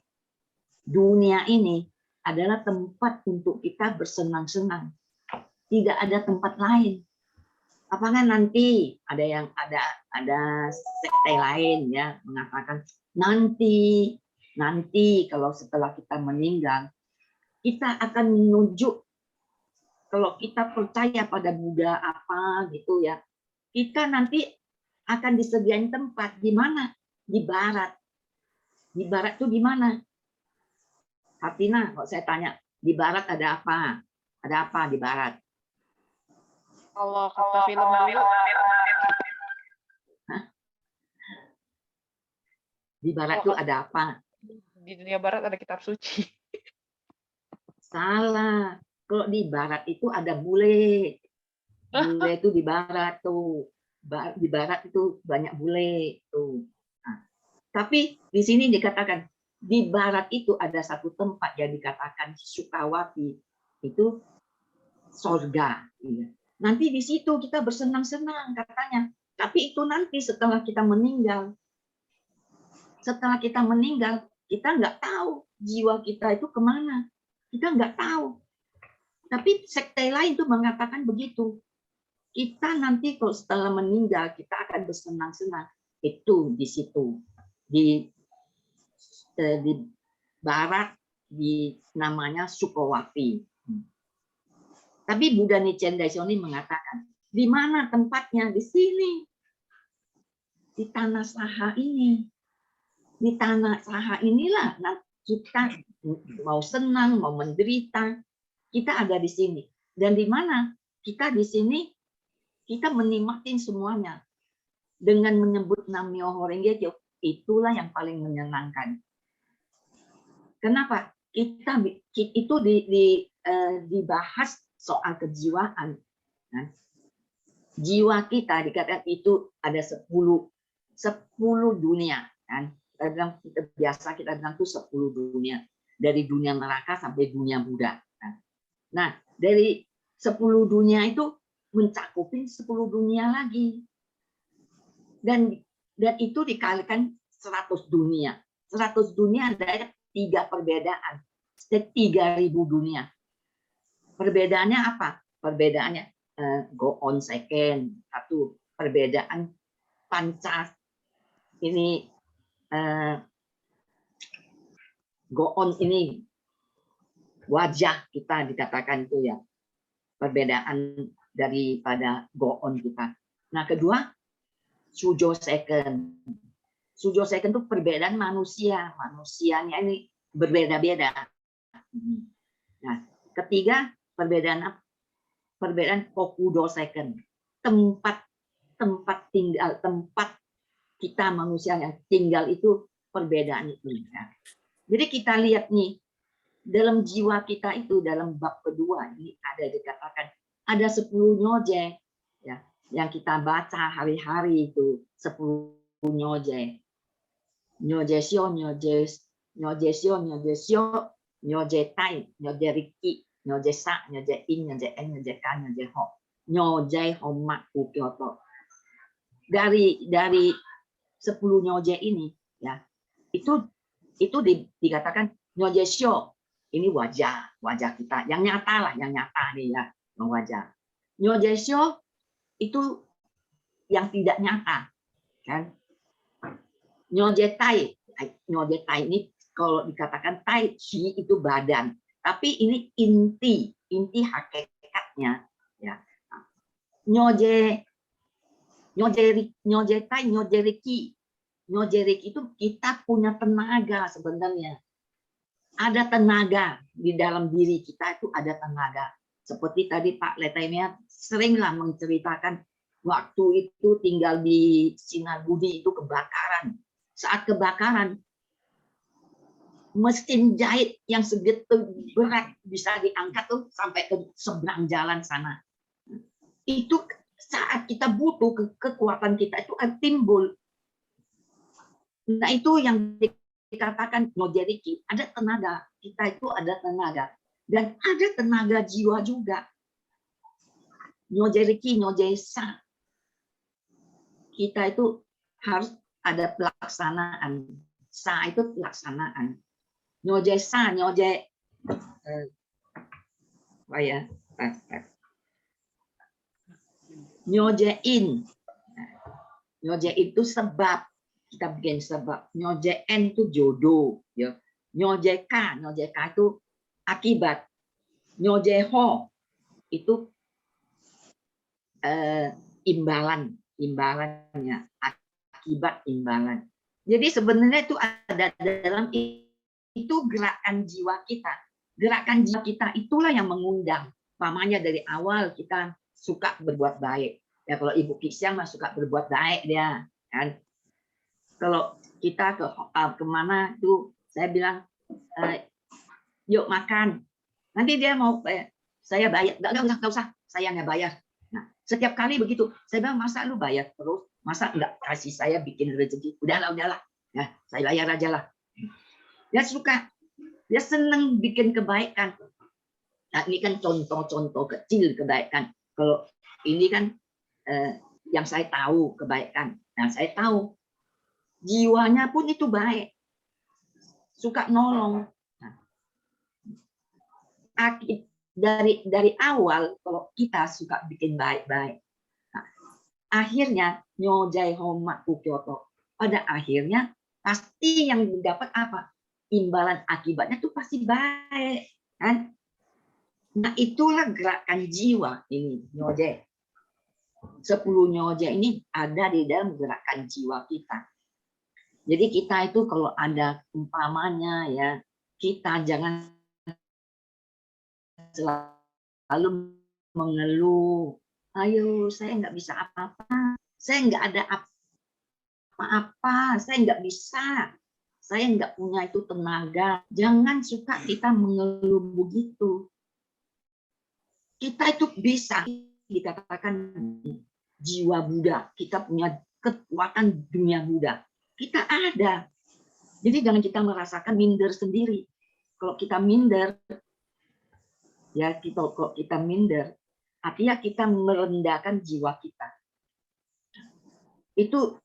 D: dunia ini adalah tempat untuk kita bersenang-senang. Tidak ada tempat lain. Apakah nanti ada sekte lain ya mengatakan nanti kalau setelah kita meninggal kita akan menuju, kalau kita percaya pada Buddha apa gitu ya, kita nanti akan disediain tempat di mana? Di barat. Di barat tuh di mana? Hatina, kalau saya tanya, di barat ada apa? Ada apa di barat?
B: Kalau kata film dulu,
D: Di barat tuh ada apa?
B: di dunia barat ada kitab suci.
D: Salah. Kalau di barat itu ada bule. Bule itu di barat tuh. Di barat itu banyak bule tuh. Nah, tapi di sini dikatakan di barat itu ada satu tempat yang dikatakan Sukawati, itu sorga. Nanti di situ kita bersenang-senang katanya. Tapi itu nanti setelah kita meninggal. Setelah kita meninggal, kita nggak tahu jiwa kita itu kemana. Kita nggak tahu. Tapi sekte lain itu mengatakan begitu. Kita nanti kalau setelah meninggal, kita akan bersenang-senang. Itu di situ. Di barat, namanya Sukawati. Tapi Buddha Nichiren Daishonin mengatakan, di mana tempatnya? Di sini. Di tanah saha ini. Di tanah saha inilah kita mau senang, mau menderita, kita ada di sini. Dan di mana? Kita di sini, kita menikmatin semuanya. Dengan menyebut Nam-myoho Renge Kyo, itulah yang paling menyenangkan. Kenapa? Kita itu dibahas soal kejiwaan. Jiwa kita dikatakan itu ada 10 dunia. Kan? Kita bilang itu 10 dunia. Dari dunia neraka sampai dunia Buddha. Nah, dari 10 dunia itu mencakupin 10 dunia lagi. Dan itu dikalikan 100 dunia. 100 dunia ada 3 perbedaan. 3.000 dunia. Perbedaannya apa? Perbedaannya go on second. Satu perbedaan panca ini go on ini wajah kita dikatakan itu ya. Perbedaan daripada go on kita. Nah, kedua sujo second. Sujo second itu perbedaan manusia. Manusianya ini berbeda-beda. Nah, ketiga perbedaan kokudo second. Tempat tinggal, tempat kita manusia yang tinggal itu perbedaan itu. Jadi kita lihat nih, dalam jiwa kita itu dalam bab kedua ini ada dikatakan ada 10 nyoje ya, yang kita baca hari-hari itu 10 nyoje. Nyoje shio, nyoje shio, nyoje tai, nyoje riki, nyoje sa, nyoje in, nyoje en, nyoje kan, nyoje ho. Nyoje homa ukyoto. Dari 10 nyoje ini ya, itu dikatakan nyoje shio. Ini wajah kita yang nyata lah, yang nyata nih ya, wajah. Nyoje shio itu yang tidak nyata, kan? Nyoje tai ini kalau dikatakan tai chi itu badan, tapi ini inti hakikatnya, ya. Nyoje tai, nyoje riki itu kita punya tenaga sebenarnya. Ada tenaga di dalam diri kita itu ada tenaga. Seperti tadi Pak Letemia seringlah menceritakan waktu itu tinggal di Sinabudi itu kebakaran. Saat kebakaran mesin jahit yang segitu berat bisa diangkat tuh sampai ke seberang jalan sana. Itu saat kita butuh kekuatan kita itu akan timbul. Nah itu yang dikatakan Nojeriki, ada tenaga. Kita itu ada tenaga. Dan ada tenaga jiwa juga. Nojeriki, Nojesa. Kita itu harus ada pelaksanaan. Sa itu pelaksanaan. Nyojesa, nyoje. Apa ya? Nyojein. Nyojein itu sebab. Kita bikin sebab. Nyojein itu jodoh. Ya. Nyojeka itu akibat. Nyojeho itu imbalannya, akibat imbalan. Jadi sebenarnya itu ada dalam itu gerakan jiwa kita. Gerakan jiwa kita itulah yang mengundang. Pamannya dari awal kita suka berbuat baik. Ya kalau Ibu Kisyang mah suka berbuat baik dia, kan. Kalau kita kemana itu saya bilang yuk makan. Nanti dia mau saya bayar. Enggak usah, saya nggak bayar. Nah, setiap kali begitu, saya bilang masa lu bayar terus, masa nggak kasih saya bikin rezeki? Udahlah, ya saya bayar aja lah. Dia suka, dia seneng bikin kebaikan. Nah, ini kan contoh-contoh kecil kebaikan. Kalau ini kan yang saya tahu kebaikan. Nah, saya tahu jiwanya pun itu baik, suka nolong. Nah, dari awal kalau kita suka bikin baik-baik, nah, akhirnya nyojai homat ukyoto. Pada akhirnya pasti yang didapat apa? Imbalan akibatnya itu pasti baik, kan? Nah itulah gerakan jiwa ini nyojai. 10 nyojai ini ada di dalam gerakan jiwa kita. Jadi kita itu kalau ada umpamanya ya, kita jangan selalu mengeluh. Ayo, saya nggak bisa apa-apa. Saya nggak ada apa-apa. Saya nggak bisa. Saya nggak punya itu tenaga. Jangan suka kita mengeluh begitu. Kita itu bisa dikatakan jiwa Buddha. Kita punya kekuatan dunia Buddha. Kita ada. Jadi jangan kita merasakan minder sendiri. Kalau kita minder, ya kalau kita minder, artinya kita merendahkan jiwa kita. Itu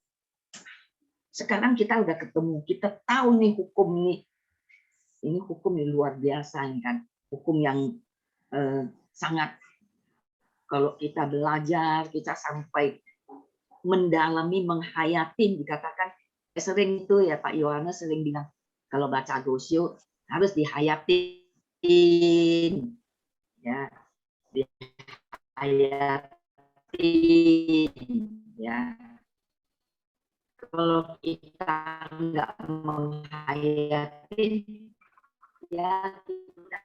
D: sekarang kita udah ketemu, kita tahu nih hukum nih. Ini hukum yang luar biasa kan. Hukum yang sangat, kalau kita belajar, kita sampai mendalami, menghayati, dikatakan sering itu ya Pak Yohanes sering bilang kalau baca Gosyo harus dihayatin, ya dihayatin, ya. Kalau kita nggak menghayati, ya kita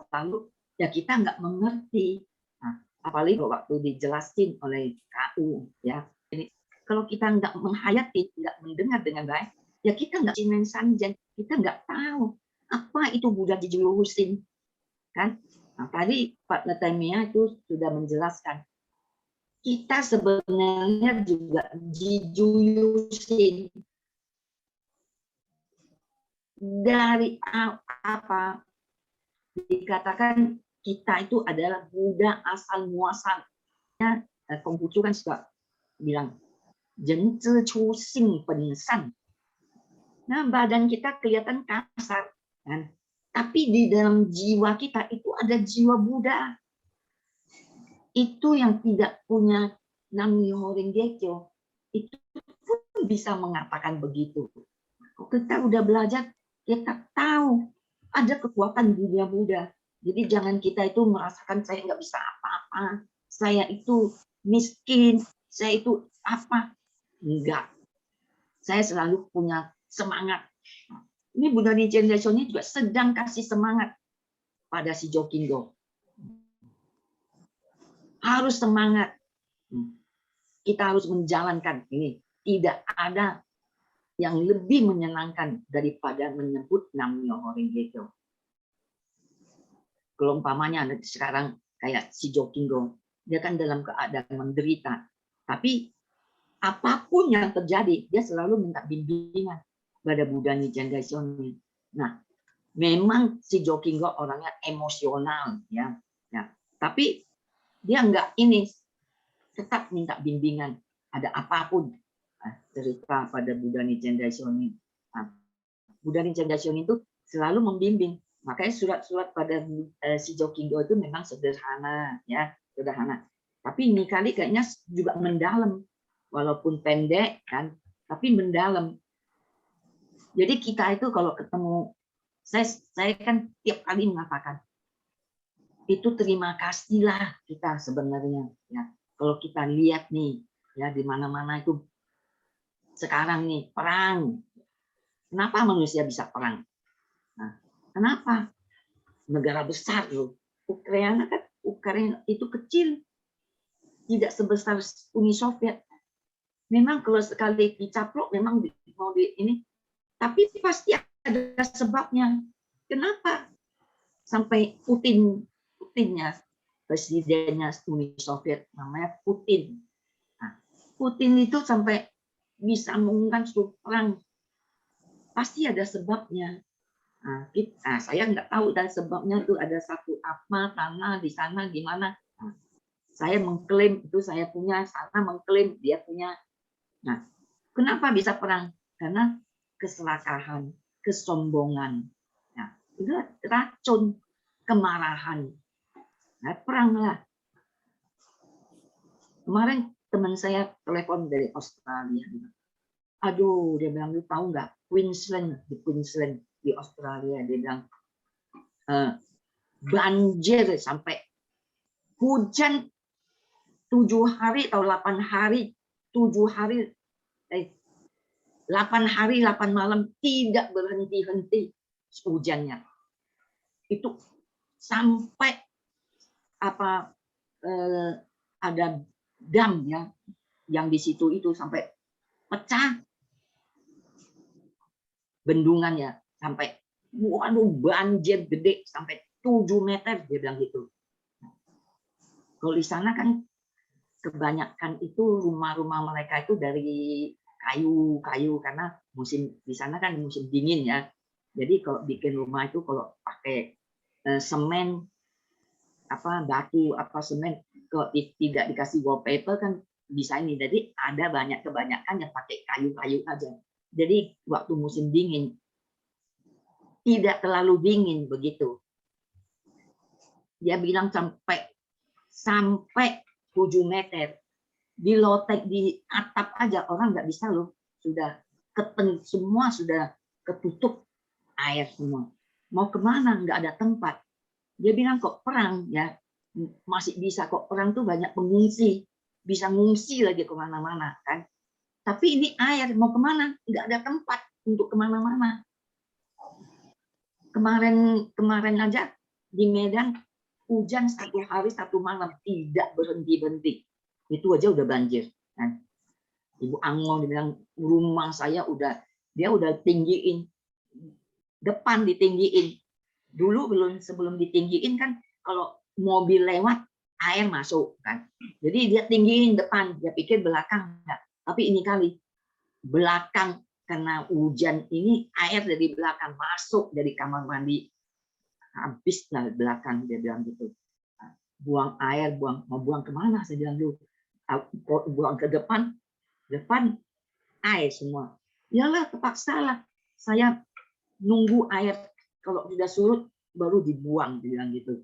D: lalu ya kita nggak mengerti. Nah, apalagi waktu dijelasin oleh KU, ya. Kalau kita nggak menghayati, nggak mendengar dengan baik, ya kita nggak Shinen Sanjen, kita nggak tahu apa itu Buddha Jijuyusin, kan? Nah, tadi Pak Natamia itu sudah menjelaskan, kita sebenarnya juga Jijuyusin dari apa? Dikatakan kita itu adalah Buddha asal muasalnya. Konghucu kan suka bilang nah, badan kita kelihatan kasar, kan? Tapi di dalam jiwa kita itu ada jiwa Buddha. Itu yang tidak punya Nam-myoho Renge Kyo, itu pun bisa mengatakan begitu. Kalau kita udah belajar, kita tahu ada kekuatan dunia Buddha. Jadi jangan kita itu merasakan saya nggak bisa apa-apa, saya itu miskin, saya itu apa. Enggak. Saya selalu punya semangat. Ini Buddha Nichiren ini juga sedang kasih semangat pada si Jokindo. Harus semangat. Kita harus menjalankan ini. Tidak ada yang lebih menyenangkan daripada menyebut Nam-myoho Renge Kyo. Kalau umpamanya sekarang kayak si Jokindo, dia kan dalam keadaan menderita. Tapi apapun yang terjadi, dia selalu minta bimbingan. pada Budani Cendaisonin. Nah, memang si Jokinggo orangnya emosional ya. Tapi dia enggak ini, tetap minta bimbingan, ada apapun. Cerita pada Budani Cendaisonin. Budani Cendaisonin itu selalu membimbing. Makanya surat-surat pada si Jokinggo itu memang sederhana ya, sederhana. Tapi ini kali kayaknya juga mendalam, walaupun pendek kan, tapi mendalam. Jadi kita itu kalau ketemu, saya kan tiap kali mengatakan itu terima kasihlah kita sebenarnya ya. Kalau kita lihat nih ya di mana-mana itu sekarang nih perang. Kenapa manusia bisa perang? Nah, kenapa? Negara besar loh. Ukraina itu kecil. Tidak sebesar Uni Soviet. Memang kalau sekali dicaplok memang mau ini, tapi pasti ada sebabnya. Kenapa sampai Putinnya, presidennya Uni Soviet namanya Putin. Nah, Putin itu sampai bisa mengumumkan suruh perang. Pasti ada sebabnya. Saya nggak tahu dan sebabnya itu ada satu apa tanah di sana gimana. Saya mengklaim itu saya punya, sana mengklaim dia punya. Nah, kenapa bisa perang? Karena keserakahan, kesombongan. Nah, itu racun, kemarahan. Nah, peranglah. Kemarin teman saya telepon dari Australia. Aduh, dia bilang, lu tahu nggak? Queensland di Australia, dia bilang banjir sampai hujan 7 hari atau 8 hari, 8 hari 8 malam tidak berhenti-henti hujannya. Itu sampai ada dam ya yang di situ itu sampai pecah bendungannya, sampai waduh banjir gede sampai 7 meter, dia bilang gitu. Kalau di sana kan kebanyakan itu rumah-rumah mereka itu dari kayu karena musim di sana kan musim dingin ya. Jadi kalau bikin rumah itu kalau pakai semen batu semen, kalau tidak dikasih wallpaper kan bisa ini. Jadi ada kebanyakan yang pakai kayu-kayu aja. Jadi waktu musim dingin tidak terlalu dingin begitu. Dia bilang sampai 7 meter. Di lotek di atap aja orang nggak bisa loh. Sudah semua sudah ketutup air semua. Mau kemana? Nggak ada tempat. Dia bilang kok perang ya masih bisa kok, perang tuh banyak pengungsi, bisa ngungsi lagi kemana-mana kan. Tapi ini air mau kemana? Nggak ada tempat untuk kemana-mana. Kemarin aja di Medan hujan 1 hari 1 malam tidak berhenti-henti. Itu aja udah banjir. Kan? Ibu Angmo bilang rumah saya dia udah tinggiin, depan ditinggiin. Dulu sebelum ditinggiin kan kalau mobil lewat air masuk kan. Jadi dia tinggiin depan, dia pikir belakang enggak. Tapi ini kali belakang karena hujan ini air dari belakang masuk dari kamar mandi. Habis lah belakang, dia bilang gitu. Buang air, mau buang kemana? Saya bilang dulu. Buang ke depan air semua. Yalah terpaksa lah. Saya nunggu air kalau sudah surut baru dibuang, dia bilang gitu.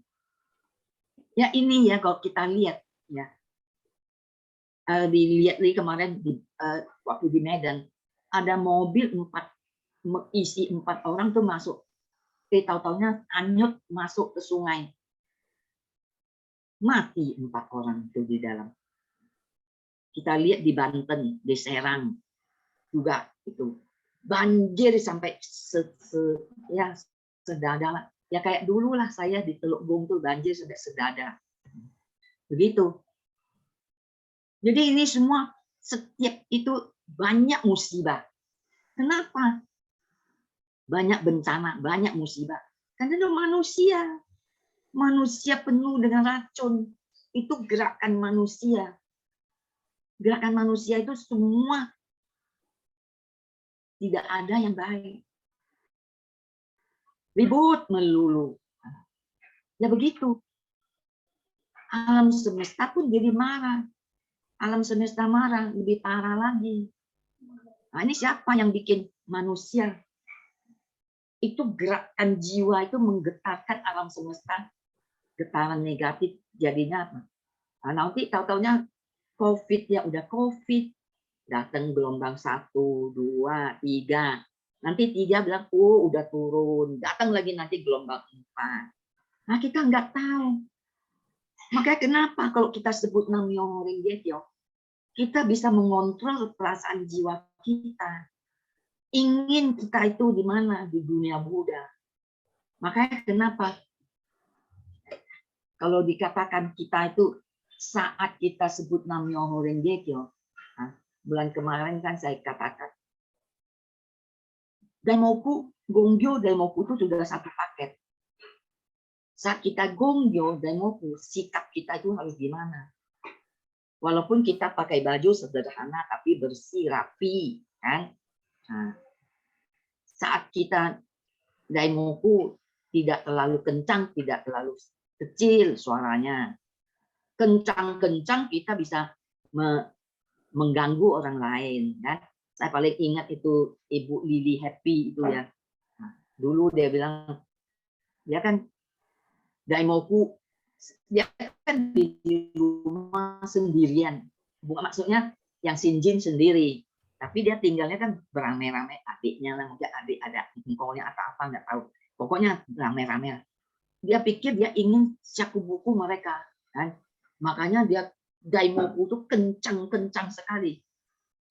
D: Ya ini ya kalau kita lihat ya. Dilihat kemarin waktu di Medan ada mobil isi 4 orang tuh masuk, tahu-taunya hanyut masuk ke sungai, mati 4 orang itu di dalam. Kita lihat di Banten, di Serang juga itu banjir sampai sedada lah. Ya kayak dulu lah saya di Teluk Bung tuh banjir sampai sedada. Begitu. Jadi ini semua setiap itu banyak musibah. Kenapa? Banyak bencana, banyak musibah. Karena itu manusia. Manusia penuh dengan racun. Itu gerakan manusia. Gerakan manusia itu semua tidak ada yang baik. Ribut melulu. Ya begitu. Alam semesta pun jadi marah. Alam semesta marah, lebih parah lagi. Nah, ini siapa yang bikin manusia? Itu gerakan jiwa itu menggetarkan alam semesta. Getaran negatif jadinya apa? Nah, nanti tahu-taunya COVID, ya udah COVID. Datang gelombang 1, 2, 3. Nanti 3 bilang, oh udah turun. Datang lagi nanti gelombang 4. Nah, kita nggak tahu. Makanya kenapa kalau kita sebut Nam-myoho Renge Kyo, kita bisa mengontrol perasaan jiwa kita. Ingin kita itu di mana? Di dunia Buddha. Makanya kenapa kalau dikatakan kita itu saat kita sebut Nam-myoho Renge Kyo, nah, bulan kemarin kan saya katakan Daimoku, Gongyo, Daimoku itu sudah satu paket. Saat kita Gongyo, Daimoku, sikap kita itu harus gimana? Walaupun kita pakai baju sederhana tapi bersih, rapi, kan? Nah, saat kita Daimoku tidak terlalu kencang, tidak terlalu kecil suaranya. Kencang-kencang kita bisa mengganggu orang lain, kan? Saya paling ingat itu Ibu Lily Happy itu ya. Nah, dulu dia bilang, dia kan Daimoku, dia kan di rumah sendirian. Bukan maksudnya yang Shinjin sendiri, tapi dia tinggalnya kan beramai-ramai, adiknya lah, mungkin adik ada engkaunya atau apa nggak tahu. Pokoknya rame-rame. Dia pikir dia ingin syaku buku mereka, kan? Makanya dia Daimoku itu kencang-kencang sekali.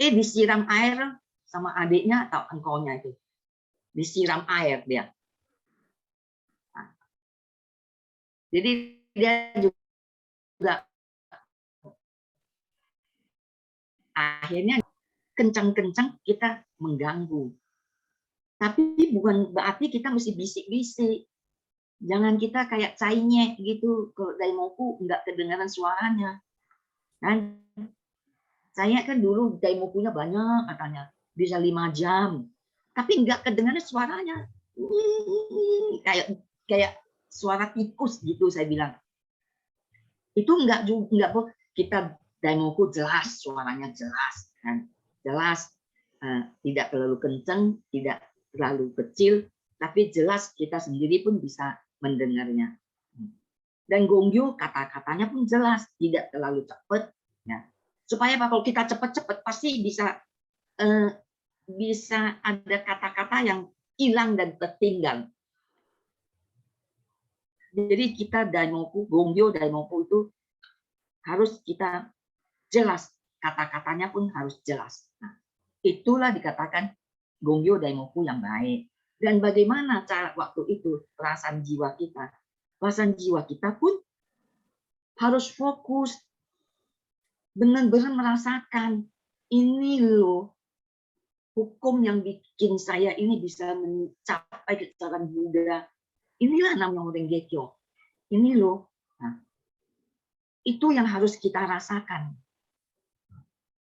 D: Disiram air sama adiknya atau engkaunya itu. Disiram air dia. Nah, jadi dia juga akhirnya kencang-kencang kita mengganggu. Tapi bukan berarti kita mesti bisik-bisik. Jangan kita kayak cainya gitu. Kalau Daimoku nggak kedengaran suaranya. Kan? Saya kan dulu Daimokunya banyak katanya. Bisa 5 jam. Tapi nggak kedengaran suaranya. Kayak suara tikus gitu saya bilang. Itu nggak kita Daimoku jelas, suaranya jelas. Kan? Jelas. Tidak terlalu kencang, tidak terlalu kecil, tapi jelas kita sendiri pun bisa mendengarnya. Dan Gongyo kata-katanya pun jelas, tidak terlalu cepat. Ya. Supaya kalau kita cepat-cepat pasti bisa ada kata-kata yang hilang dan tertinggal. Jadi kita Daimoku, Gongyo Daimoku itu harus kita jelas, kata-katanya pun harus jelas. Nah, itulah dikatakan Gongyo Daimoku yang baik. Dan bagaimana cara waktu itu perasaan jiwa kita? Perasaan jiwa kita pun harus fokus, benar-benar merasakan ini loh hukum yang bikin saya ini bisa mencapai kejalan Buddha. Inilah Nam-myoho Renge Kyo. Ini loh. Nah, itu yang harus kita rasakan.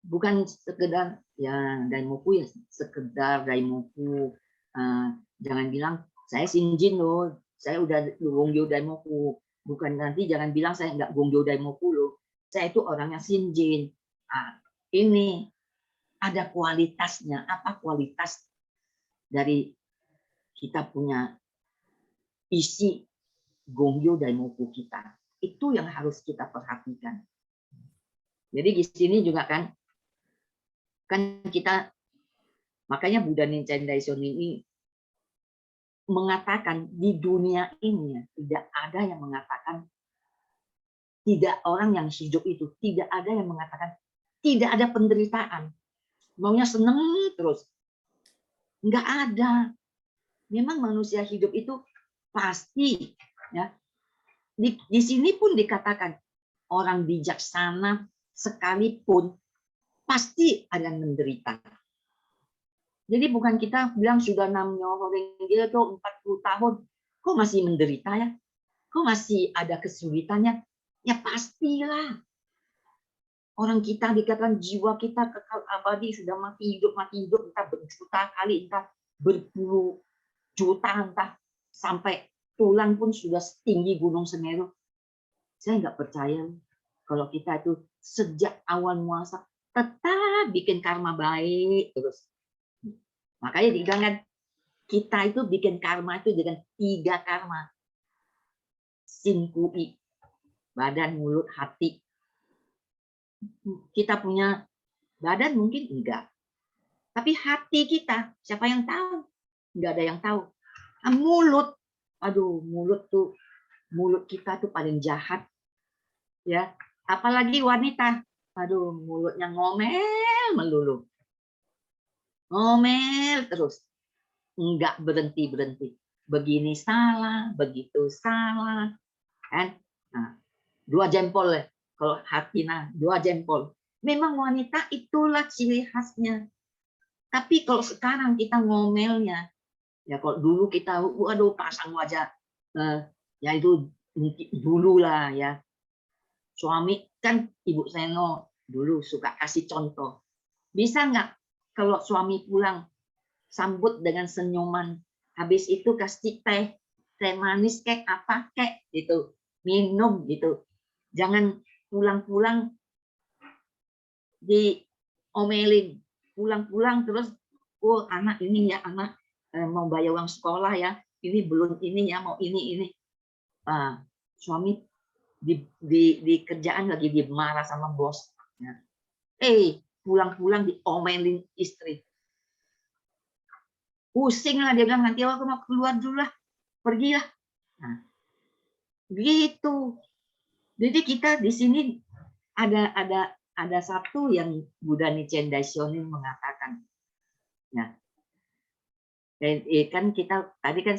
D: Bukan sekedar ya Daimoku ya sekedar Daimoku. Jangan bilang saya Shinjin loh, saya udah Gongyo Daimoku. Bukan nanti jangan bilang saya nggak Gongyo Daimoku loh. Saya itu orangnya Shinjin. Ini ada kualitasnya. Apa kualitas dari kita punya isi Gongyo Daimoku kita? Itu yang harus kita perhatikan. Jadi di sini juga kan kita makanya Buddha Nichiren Daishonin ini mengatakan di dunia ini tidak ada yang mengatakan tidak orang yang hidup itu tidak ada yang mengatakan tidak ada penderitaan. Maunya seneng terus. Enggak ada. Memang manusia hidup itu pasti ya. Di sini pun dikatakan orang bijaksana sekalipun pasti ada yang menderita. Jadi bukan kita bilang sudah Nam-myoho Renge Kyo 40 tahun, kok masih menderita ya? Kok masih ada kesulitannya? Ya pastilah. Orang kita dikatakan jiwa kita kekal abadi, sudah mati hidup, entah berjuta kali, entah berpuluh juta, entah sampai tulang pun sudah setinggi Gunung Semeru. Saya nggak percaya kalau kita itu sejak awal muasa tetap bikin karma baik terus. Makanya dibilang kita itu bikin karma itu dengan 3 karma. Sinkui, badan, mulut, hati. Kita punya badan mungkin enggak. Tapi hati kita, siapa yang tahu? Enggak ada yang tahu. Nah, mulut, aduh, mulut kita tuh paling jahat. Ya, apalagi wanita. Aduh, mulutnya ngomel melulu. Ngomel terus. Enggak berhenti-berhenti. Begini salah, begitu salah. Kan? Nah, 2 jempol ya. Kalau hati 2 jempol. Memang wanita itulah ciri khasnya. Tapi kalau sekarang kita ngomelnya, ya kalau dulu kita, waduh, pasang wajah, ya itu dulu lah ya. Suami kan Ibu Seno dulu suka kasih contoh. Bisa nggak kalau suami pulang sambut dengan senyuman, habis itu kasih teh manis kek apa kek gitu, minum gitu. Jangan pulang-pulang diomelin, pulang-pulang terus, oh anak ini ya, anak mau bayar uang sekolah ya, ini belum ini ya, mau ini. Suami di kerjaan lagi dimarah sama bos. Ya. Pulang-pulang diomelin istri. Pusing lah, dia bilang nanti aku mau keluar dulu lah, pergilah. Nah, gitu. Jadi kita di sini ada satu yang Buddha Nichiren Daishonin mengatakan, ya, kan kita tadi kan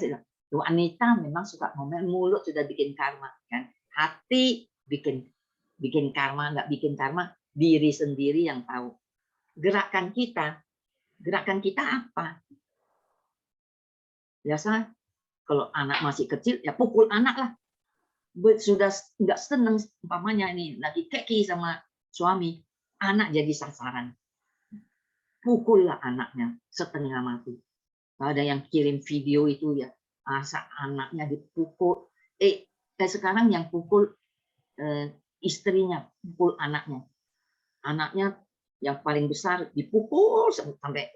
D: wanita memang suka ngomel, mulut sudah bikin karma, kan, hati bikin karma, nggak bikin karma diri sendiri yang tahu. Gerakan kita apa? Biasa kalau anak masih kecil ya pukul anak lah. Sudah nggak seneng umpamanya ini lagi keki sama suami, anak jadi sasaran, pukullah anaknya setengah mati. Ada yang kirim video itu ya, masa anaknya dipukul. Sekarang yang pukul istrinya, pukul anaknya yang paling besar dipukul sampai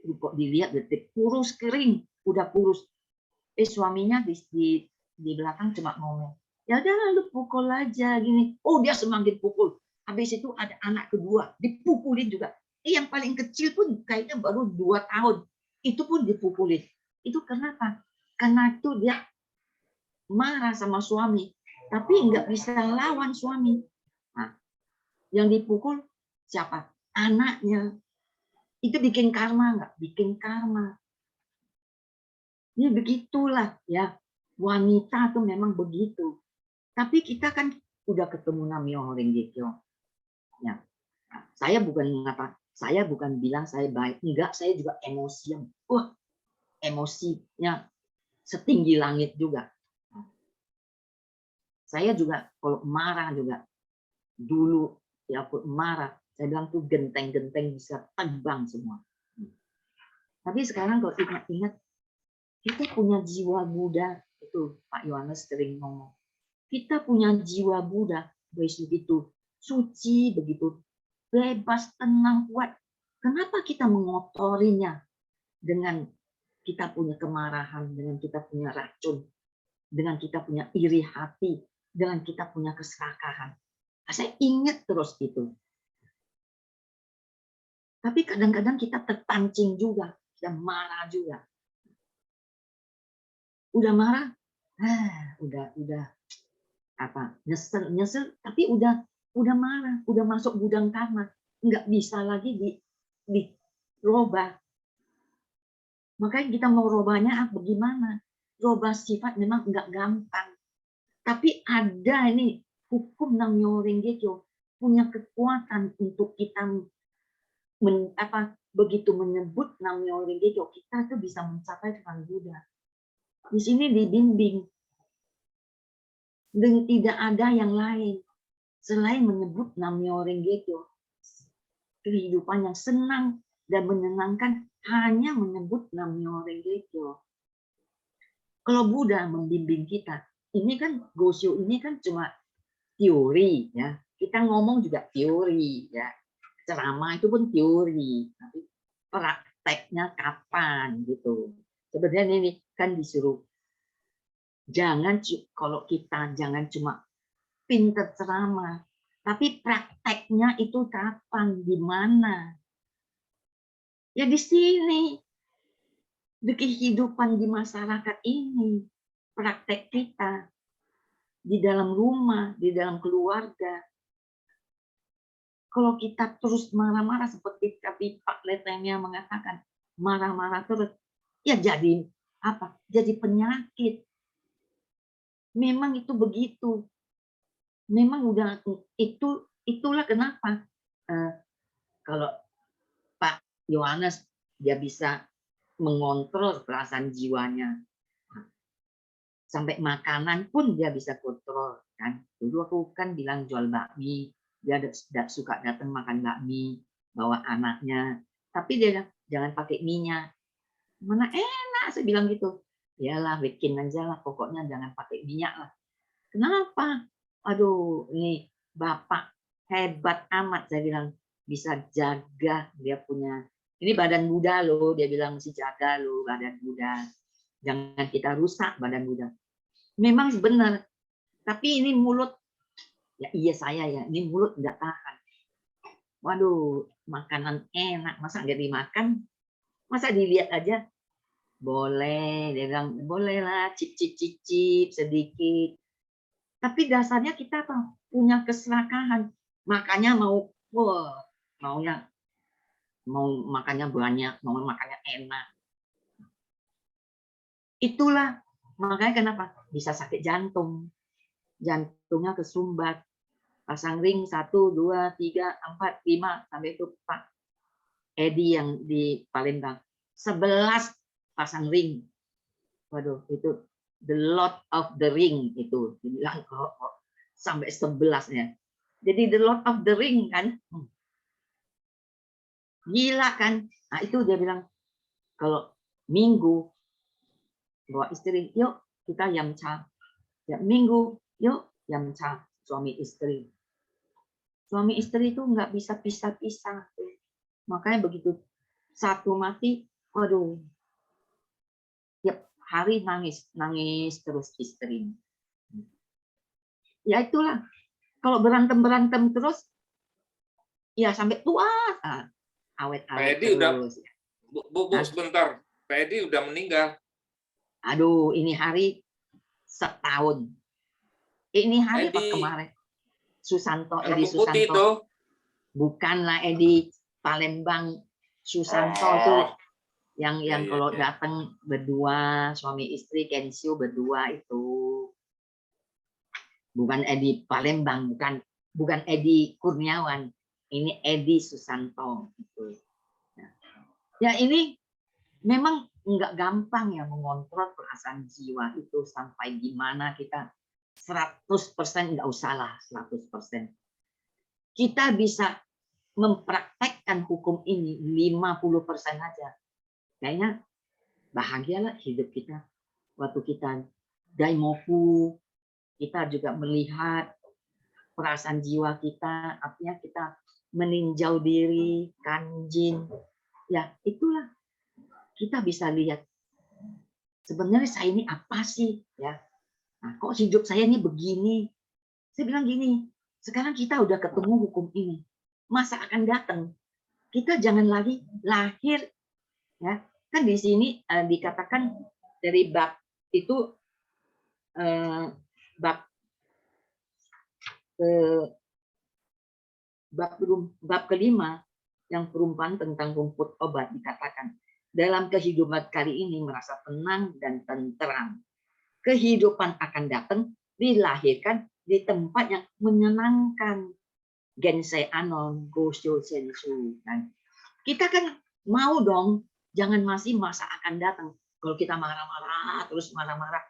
D: kok dilihat detik kurus kering, udah kurus. Suaminya di belakang cuma ngomong, ya udah lu pukul aja gini. Oh, dia semakin pukul. Habis itu ada anak kedua dipukulin juga. Yang paling kecil pun kayaknya baru 2 tahun. Itu pun dipukulin. Itu kenapa? Karena itu dia marah sama suami, tapi nggak bisa lawan suami. Nah, yang dipukul siapa? Anaknya. Itu bikin karma nggak? Bikin karma. Ini begitulah ya. Wanita tuh memang begitu. Tapi kita kan udah ketemu Namyo Renge-kyo. Ya. Saya bukan bilang saya baik, enggak, saya juga emosian. Emosinya setinggi langit juga. Saya juga kalau marah juga dulu ya aku marah, saya bilang tuh genteng-genteng bisa terbang semua. Tapi sekarang kalau ingat-ingat, kita punya jiwa Buddha, itu Pak Yohanes sering ngomong. Kita punya jiwa Buddha, begitu suci, begitu bebas, tenang, kuat. Kenapa kita mengotorinya dengan kita punya kemarahan, dengan kita punya racun, dengan kita punya iri hati, dengan kita punya keserakahan? Saya ingat terus itu. Tapi kadang-kadang kita terpancing juga, kita marah juga. Udah marah, udah apa? Nyesel, tapi udah marah, udah masuk gudang karma, nggak bisa lagi dirubah. Makanya kita mau robahnya bagaimana? Robah sifat memang nggak gampang. Tapi ada ini hukum Namyo Renge-kyo punya kekuatan untuk kita begitu menyebut Namyo Renge-kyo, kita tuh bisa mencapai Tuhan Buddha. Di sini dibimbing dan tidak ada yang lain. selain menyebut Namyo Renge Kyo, kehidupan yang senang dan menyenangkan hanya menyebut Namyo Renge Kyo. Kalau Buddha membimbing kita, ini kan Gosho ini kan cuma teori ya. Kita ngomong juga teori ya. Ceramah itu pun teori, tapi prakteknya kapan gitu. Sebenarnya ini kan disuruh kalau kita jangan cuma pinter ceramah, tapi prakteknya itu kapan, di mana? Ya di sini, di kehidupan di masyarakat ini, praktek kita di dalam rumah, di dalam keluarga. Kalau kita terus marah-marah seperti tadi Pak Letenya mengatakan, marah-marah terus, ya jadi apa? Jadi penyakit. Memang itu begitu. Memang udah itulah kenapa kalau Pak Yohanes dia bisa mengontrol perasaan jiwanya. Sampai makanan pun dia bisa kontrol kan. Dulu aku kan bilang jual bakmi, dia suka datang makan bakmi bawa anaknya, tapi dia bilang jangan pakai minyak. Mana enak saya bilang gitu. Yalah bikin aja lah, pokoknya jangan pakai minyak lah. Kenapa? Aduh, ini Bapak hebat amat saya bilang, bisa jaga dia punya. Ini badan Buddha loh, dia bilang mesti jaga loh badan Buddha. Jangan kita rusak badan Buddha. Memang benar. Tapi ini mulut, ya iya saya ya, ini mulut nggak tahan. Waduh, makanan enak, masa nggak dimakan? Masa dilihat aja? Boleh, dia bilang, boleh lah, cicip sedikit. Tapi dasarnya kita punya keserakahan. Makanya mau makannya banyak, mau makannya enak. Itulah makanya kenapa bisa sakit jantung. Jantungnya kesumbat. Pasang ring 1, 2, 3, 4, 5 sampai itu Pak Edi yang di Palembang. 11 pasang ring. Waduh, itu the Lord of the Ring itu dibilang kok sampai 11 ya. Jadi the Lord of the Ring kan. Gila kan? Nah, itu dia bilang kalau Minggu bawa istri, yuk kita yamcha. Ya, Minggu, yuk yamcha suami istri. Suami istri itu nggak bisa pisah-pisah. Makanya begitu satu mati, waduh, tiap hari nangis terus istri. Ya itulah, kalau berantem terus, ya sampai tua, awet-awet
E: Pak Edi
D: terus.
E: Bu, sebentar, Pak Edi udah meninggal.
D: Aduh, ini hari setahun. Ini hari apa kemarin? Susanto, Edi Susanto.
E: Itu.
D: Bukanlah Edi Palembang, Susanto itu yang kalau datang berdua suami istri Kensio berdua itu. Bukan Edi Palembang, bukan Edi Kurniawan. Ini Edi Susanto gitu. Ya ini memang nggak gampang ya mengontrol perasaan jiwa itu sampai gimana kita 100% nggak usah lah 100%. Kita bisa mempraktekkan hukum ini 50% aja. Kayaknya bahagialah hidup kita. Waktu kita daimoku, kita juga melihat perasaan jiwa kita, artinya kita meninjau diri, kanjin. Ya, itulah kita bisa lihat sebenarnya saya ini apa sih ya. Nah, kok hidup saya ini begini? Saya bilang gini, sekarang kita udah ketemu hukum ini. Masa akan datang kita jangan lagi lahir ya. Kan di sini dikatakan dari bab itu bab kelima yang perumpamaan tentang rumput obat dikatakan dalam kehidupan kali ini merasa tenang dan tentram. Kehidupan akan datang dilahirkan di tempat yang menyenangkan. Gensei Anon, Gosho Sensu. Kita kan mau dong, jangan masih masa akan datang. Kalau kita marah-marah, terus marah-marah,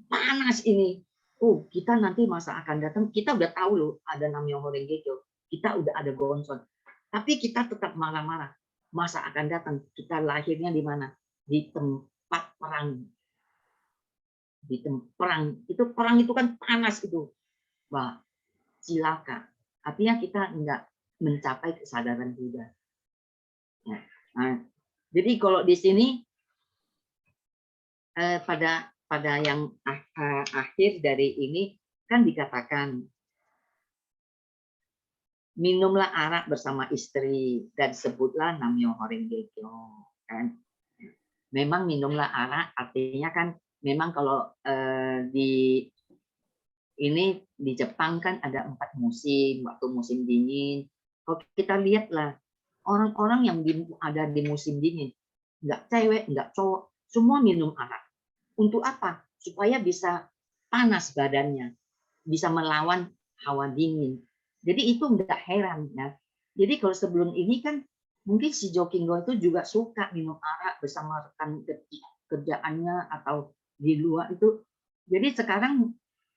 D: panas ini. oh kita nanti masa akan datang, kita udah tahu loh ada Nam-myoho Renge Kyo, kita udah ada Gonson, tapi kita tetap marah-marah. Masa akan datang, kita lahirnya di mana? Di tempat perang. Di tempat perang itu kan panas itu, wah cilaka. Artinya kita nggak mencapai kesadaran Buddha. Nah, jadi kalau di sini pada yang akhir dari ini kan dikatakan minumlah arak bersama istri dan sebutlah Nam-myoho Renge Kyo. Kan? Memang minumlah arak artinya kan memang kalau di Jepang kan ada 4 musim, waktu musim dingin. Kalau kita lihatlah orang-orang yang ada di musim dingin, nggak cewek, nggak cowok, semua minum arak. Untuk apa? Supaya bisa panas badannya, bisa melawan hawa dingin. Jadi itu nggak heran ya. Jadi kalau sebelum ini kan mungkin si Jokinggo itu juga suka minum arak bersama rekan kerjaannya atau di luar itu. Jadi sekarang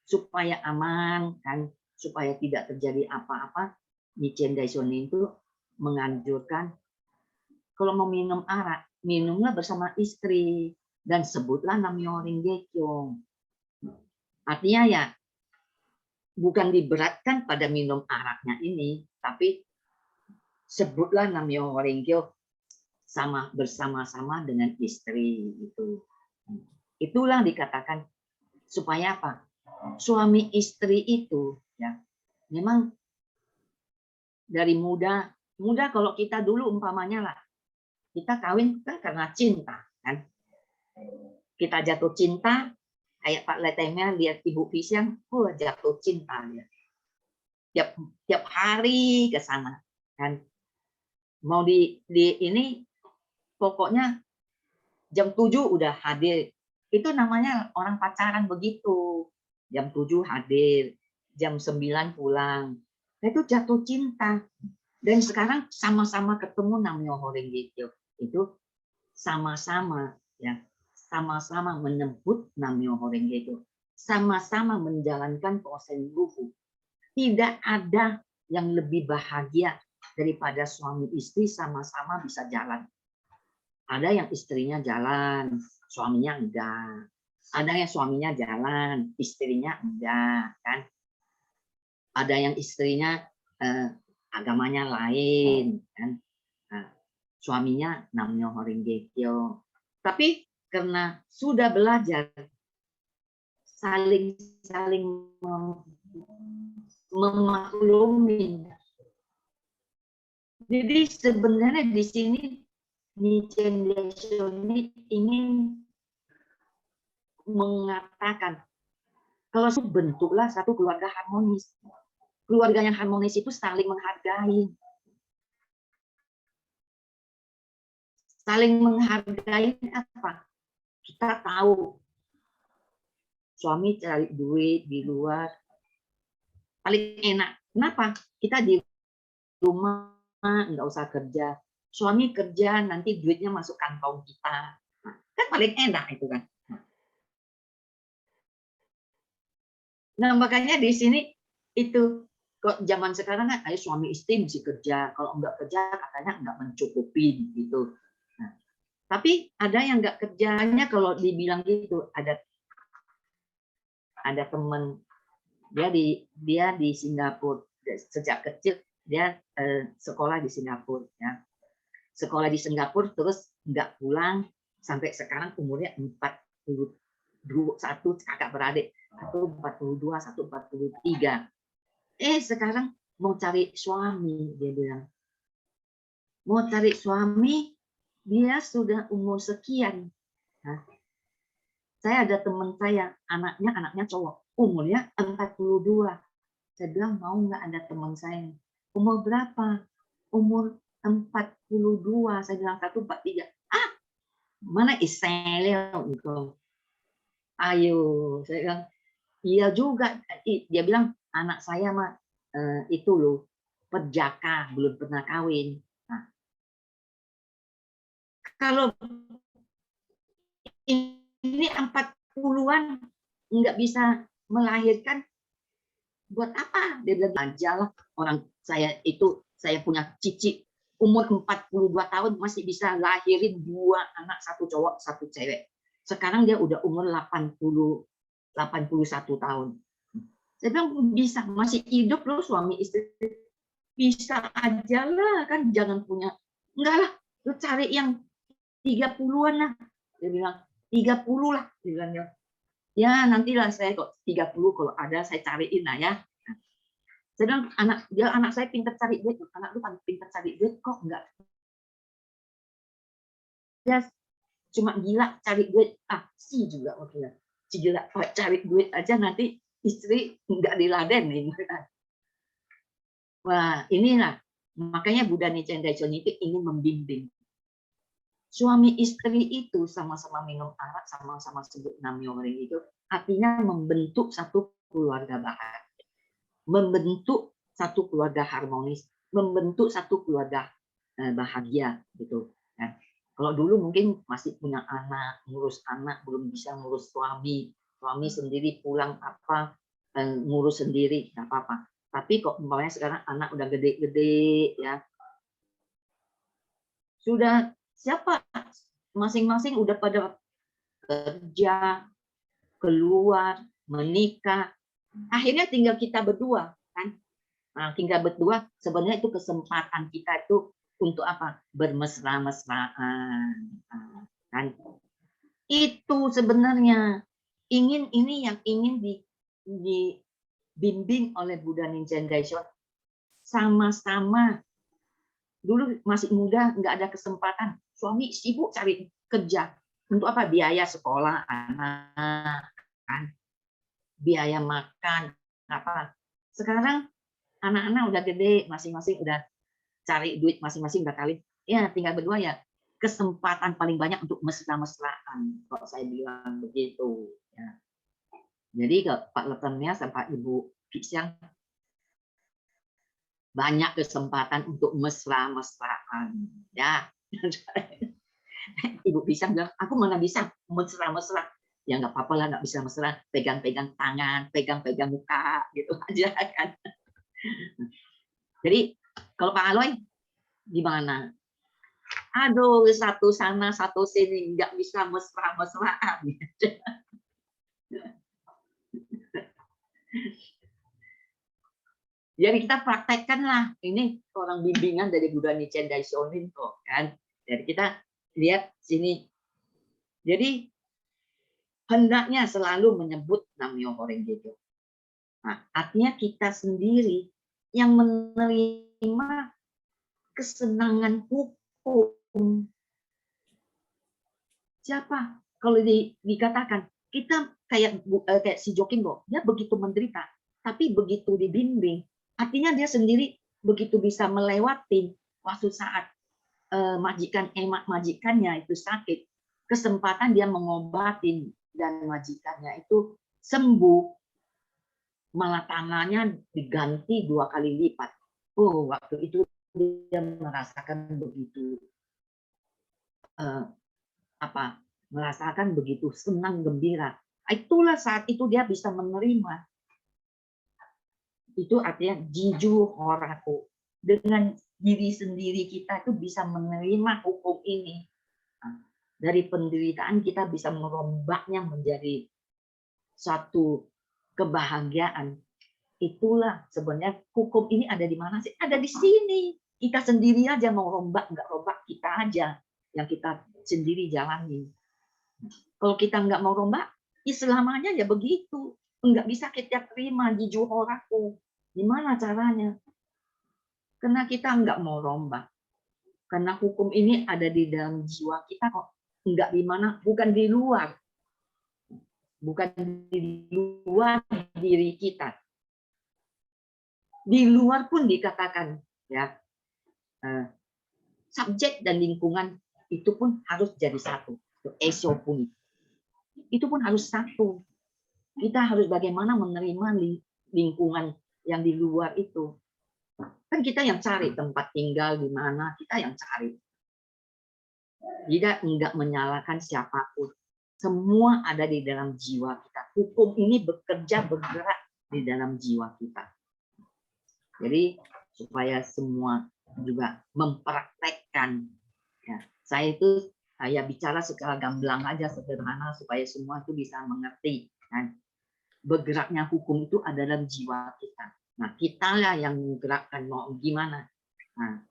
D: supaya aman kan, supaya tidak terjadi apa-apa, Nichiren Daishonin itu menganjurkan kalau mau minum arak, minumlah bersama istri dan sebutlah Nam-myoho Renge Kyo. Artinya ya bukan diberatkan pada minum araknya ini, tapi sebutlah Nam-myoho Renge Kyo bersama-sama dengan istri itu. Itulah dikatakan supaya apa? Suami istri itu ya memang dari muda kalau kita dulu umpamanya lah kita kawin kan karena cinta kan. Kita jatuh cinta kayak Pak Letemnya lihat Ibu Visian, jatuh cinta dia. Tiap hari ke sana kan. Mau di ini pokoknya jam 7 udah hadir. Itu namanya orang pacaran begitu. Jam 7 hadir, jam 9 pulang. Nah, itu jatuh cinta. Dan sekarang sama-sama ketemu Nam-myoho Renge Kyo. Itu sama-sama ya, sama-sama menyebut Nam-myoho Renge Kyo. Sama-sama menjalankan proses ruhu. Tidak ada yang lebih bahagia daripada suami istri sama-sama bisa jalan. Ada yang istrinya jalan, suaminya enggak. Ada yang suaminya jalan, istrinya enggak, kan? Ada yang istrinya agamanya lain, kan? Nah, suaminya Nam-myoho Renge Kyo. Tapi karena sudah belajar saling memaklumi. Jadi sebenarnya di sini Nichiren Daishonin ingin mengatakan kalau bentuklah satu keluarga harmonis. Keluarga yang harmonis itu saling menghargai. Saling menghargai apa? Kita tahu suami cari duit di luar paling enak. Kenapa? Kita di rumah nggak usah kerja. Suami kerja nanti duitnya masuk kantong kita. Kan paling enak itu kan. Nah, makanya di sini itu kok zaman sekarang kan ayo suami istri mesti kerja, kalau enggak kerja katanya enggak mencukupi gitu. Nah, tapi ada yang enggak kerjanya kalau dibilang gitu, ada teman dia di Singapura sejak kecil dia sekolah di Singapura ya. Sekolah di Singapura terus enggak pulang sampai sekarang umurnya 41 kakak beradik. Satu 42, satu 43. Sekarang mau cari suami, dia bilang. Mau cari suami, dia sudah umur sekian. Nah, saya ada teman saya, anaknya cowok, umurnya 42. Saya bilang, mau nggak ada teman saya? Umur berapa? Umur 42. Saya bilang 143. Mana Israel itu? Ayo, saya bilang, iya juga. Dia bilang anak saya mah itu loh perjaka belum pernah kawin. Nah, kalau ini 40-an nggak bisa melahirkan buat apa? Dia bilang aja lah, orang saya punya cici umur 42 tahun masih bisa lahirin 2 anak, 1 cowok 1 cewek. Sekarang dia udah umur 81 tahun. Saya bilang bisa, masih hidup loh suami istri. Bisa aja lah, kan jangan punya. Enggak lah, lu cari yang 30-an lah. Dia bilang 30 lah, dia bilang ya nantilah saya kok 30 kalau ada saya cariin lah ya. Saya bilang anak saya pintar cari duit, anak lu kan pintar cari duit kok enggak. Dia cuma gila cari duit, sih juga wakilnya. Si gila cari duit aja nanti istri enggak diladenin. Wah, inilah makanya Buddha Nichiren Daishonin itu ingin membimbing. Suami istri itu sama-sama minum arak, sama-sama sebut Nam-myoho Renge Kyo, artinya membentuk satu keluarga bahagia, membentuk satu keluarga harmonis, membentuk satu keluarga bahagia gitu. Nah, kalau dulu mungkin masih punya anak, ngurus anak belum bisa ngurus suami sendiri pulang ngurus sendiri nggak apa-apa. Tapi kok umpamanya sekarang anak udah gede-gede ya, sudah siapa masing-masing udah pada kerja, keluar, menikah, akhirnya tinggal kita berdua kan. Nah, tinggal berdua sebenarnya itu kesempatan kita itu untuk apa? Bermesra-mesraan kan. Itu sebenarnya ini yang ingin dibimbing oleh Buddha Nichiren Daishonin. Sama-sama dulu masih muda nggak ada kesempatan, suami sibuk cari kerja untuk apa? Biaya sekolah anak kan, biaya makan apa. Sekarang anak-anak udah gede, masing-masing udah cari duit, masing-masing udah kawin, ya tinggal berdua ya. Kesempatan paling banyak untuk mesra-mesraan kalau saya bilang begitu ya. Jadi ke Pak Leternya sama Ibu Pisyang banyak kesempatan untuk mesra-mesraan ya. Ibu bisa bilang, aku mana bisa mesra-mesra. Ya nggak apa-apa lah, nggak bisa mesra, pegang-pegang tangan, pegang-pegang muka gitu aja kan. Jadi kalau Pak Aloy gimana? Aduh, satu sana satu sini nggak bisa mesra-mesraan. Jadi kita praktekkanlah, ini orang bimbingan dari Buddha Nichiren Daishonin kok kan. Jadi kita lihat sini. Jadi hendaknya selalu menyebut Nam-myoho Renge Kyo. Nah, artinya kita sendiri yang menerima kesenangan hukum. Siapa? Kalau dikatakan kita kayak si Jokimbo, dia begitu menderita, tapi begitu dibimbing, artinya dia sendiri begitu bisa melewati waktu saat majikannya itu sakit, kesempatan dia mengobatin dan majikannya itu sembuh, malah tangannya diganti 2 kali lipat. Oh, waktu itu dia merasakan begitu merasakan begitu senang gembira. Itulah saat itu dia bisa menerima. Itu artinya jiju horaku. Dengan diri sendiri kita itu bisa menerima hukum ini. Dari penderitaan kita bisa merombaknya menjadi satu kebahagiaan. Itulah sebenarnya hukum ini ada di mana sih? Ada di sini. Kita sendiri aja mau rombak, nggak rombak kita aja yang kita sendiri jalani. Kalau kita nggak mau rombak, ya selamanya ya begitu. Nggak bisa kita terima jiju horaku. Gimana caranya? Karena kita nggak mau rombak. Karena hukum ini ada di dalam jiwa kita kok. Nggak di mana, bukan di luar. Bukan di luar diri kita. Di luar pun dikatakan ya, subjek dan lingkungan itu pun harus jadi satu. Eso pun itu pun harus satu. Kita harus bagaimana menerima lingkungan yang di luar itu. Kan kita yang cari tempat tinggal di mana, kita yang cari. Tidak enggak menyalahkan siapapun. Semua ada di dalam jiwa kita. Hukum ini bekerja, bergerak di dalam jiwa kita. Jadi supaya semua juga mempraktekkan. Ya, saya itu bicara secara gamblang aja, sederhana, supaya semua itu bisa mengerti. Kan? Bergeraknya hukum itu ada dalam jiwa kita. Nah, kita lah yang menggerakkan, mau gimana. Nah,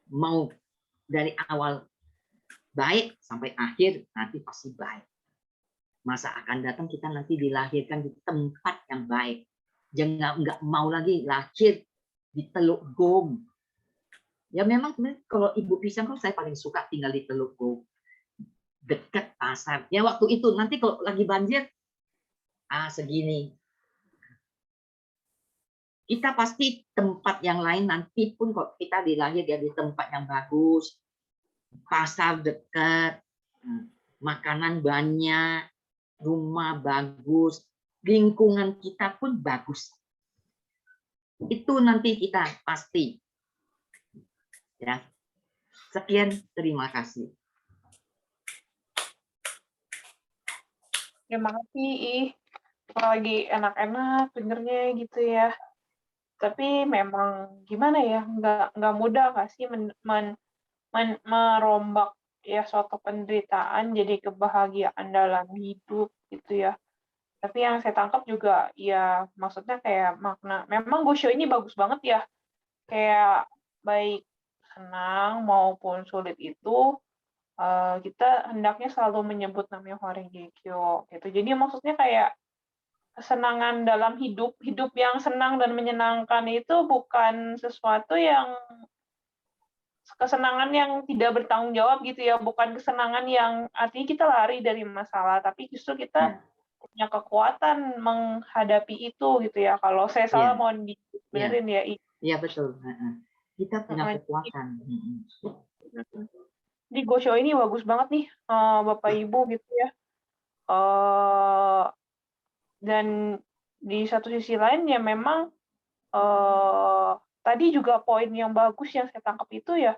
D: mau dari awal baik sampai akhir, nanti pasti baik. Masa akan datang kita nanti dilahirkan di tempat yang baik. Jangan nggak mau lagi lahir di Teluk Gong. Ya memang kalau Ibu Pisang, kalau saya paling suka tinggal di Teluk Gong, dekat pasar. Ya waktu itu nanti kalau lagi banjir, segini. Kita pasti tempat yang lain nanti pun kok kita dilahir di tempat yang bagus, pasar dekat, makanan banyak, rumah bagus, lingkungan kita pun bagus. Itu nanti kita pasti. Ya. Sekian, terima kasih.
B: Terima kasih, lagi enak-enak dengernya gitu ya. Tapi memang gimana ya, nggak mudah nggak sih merombak ya suatu penderitaan jadi kebahagiaan dalam hidup gitu ya. Tapi yang saya tangkap juga ya maksudnya kayak makna, memang Gosho ini bagus banget ya, kayak baik senang maupun sulit itu kita hendaknya selalu menyebut namanya Horengekyo gitu. Jadi maksudnya kayak kesenangan dalam hidup yang senang dan menyenangkan itu bukan sesuatu yang kesenangan yang tidak bertanggung jawab gitu ya, bukan kesenangan yang artinya kita lari dari masalah, tapi justru kita punya kekuatan menghadapi itu gitu ya. Kalau saya salah mohon dibenerin ya.
D: Iya betul. Kita punya kekuatan.
B: Di Gosho ini bagus banget nih Bapak Ibu gitu ya. Dan di satu sisi lain ya memang tadi juga poin yang bagus yang saya tangkap itu ya,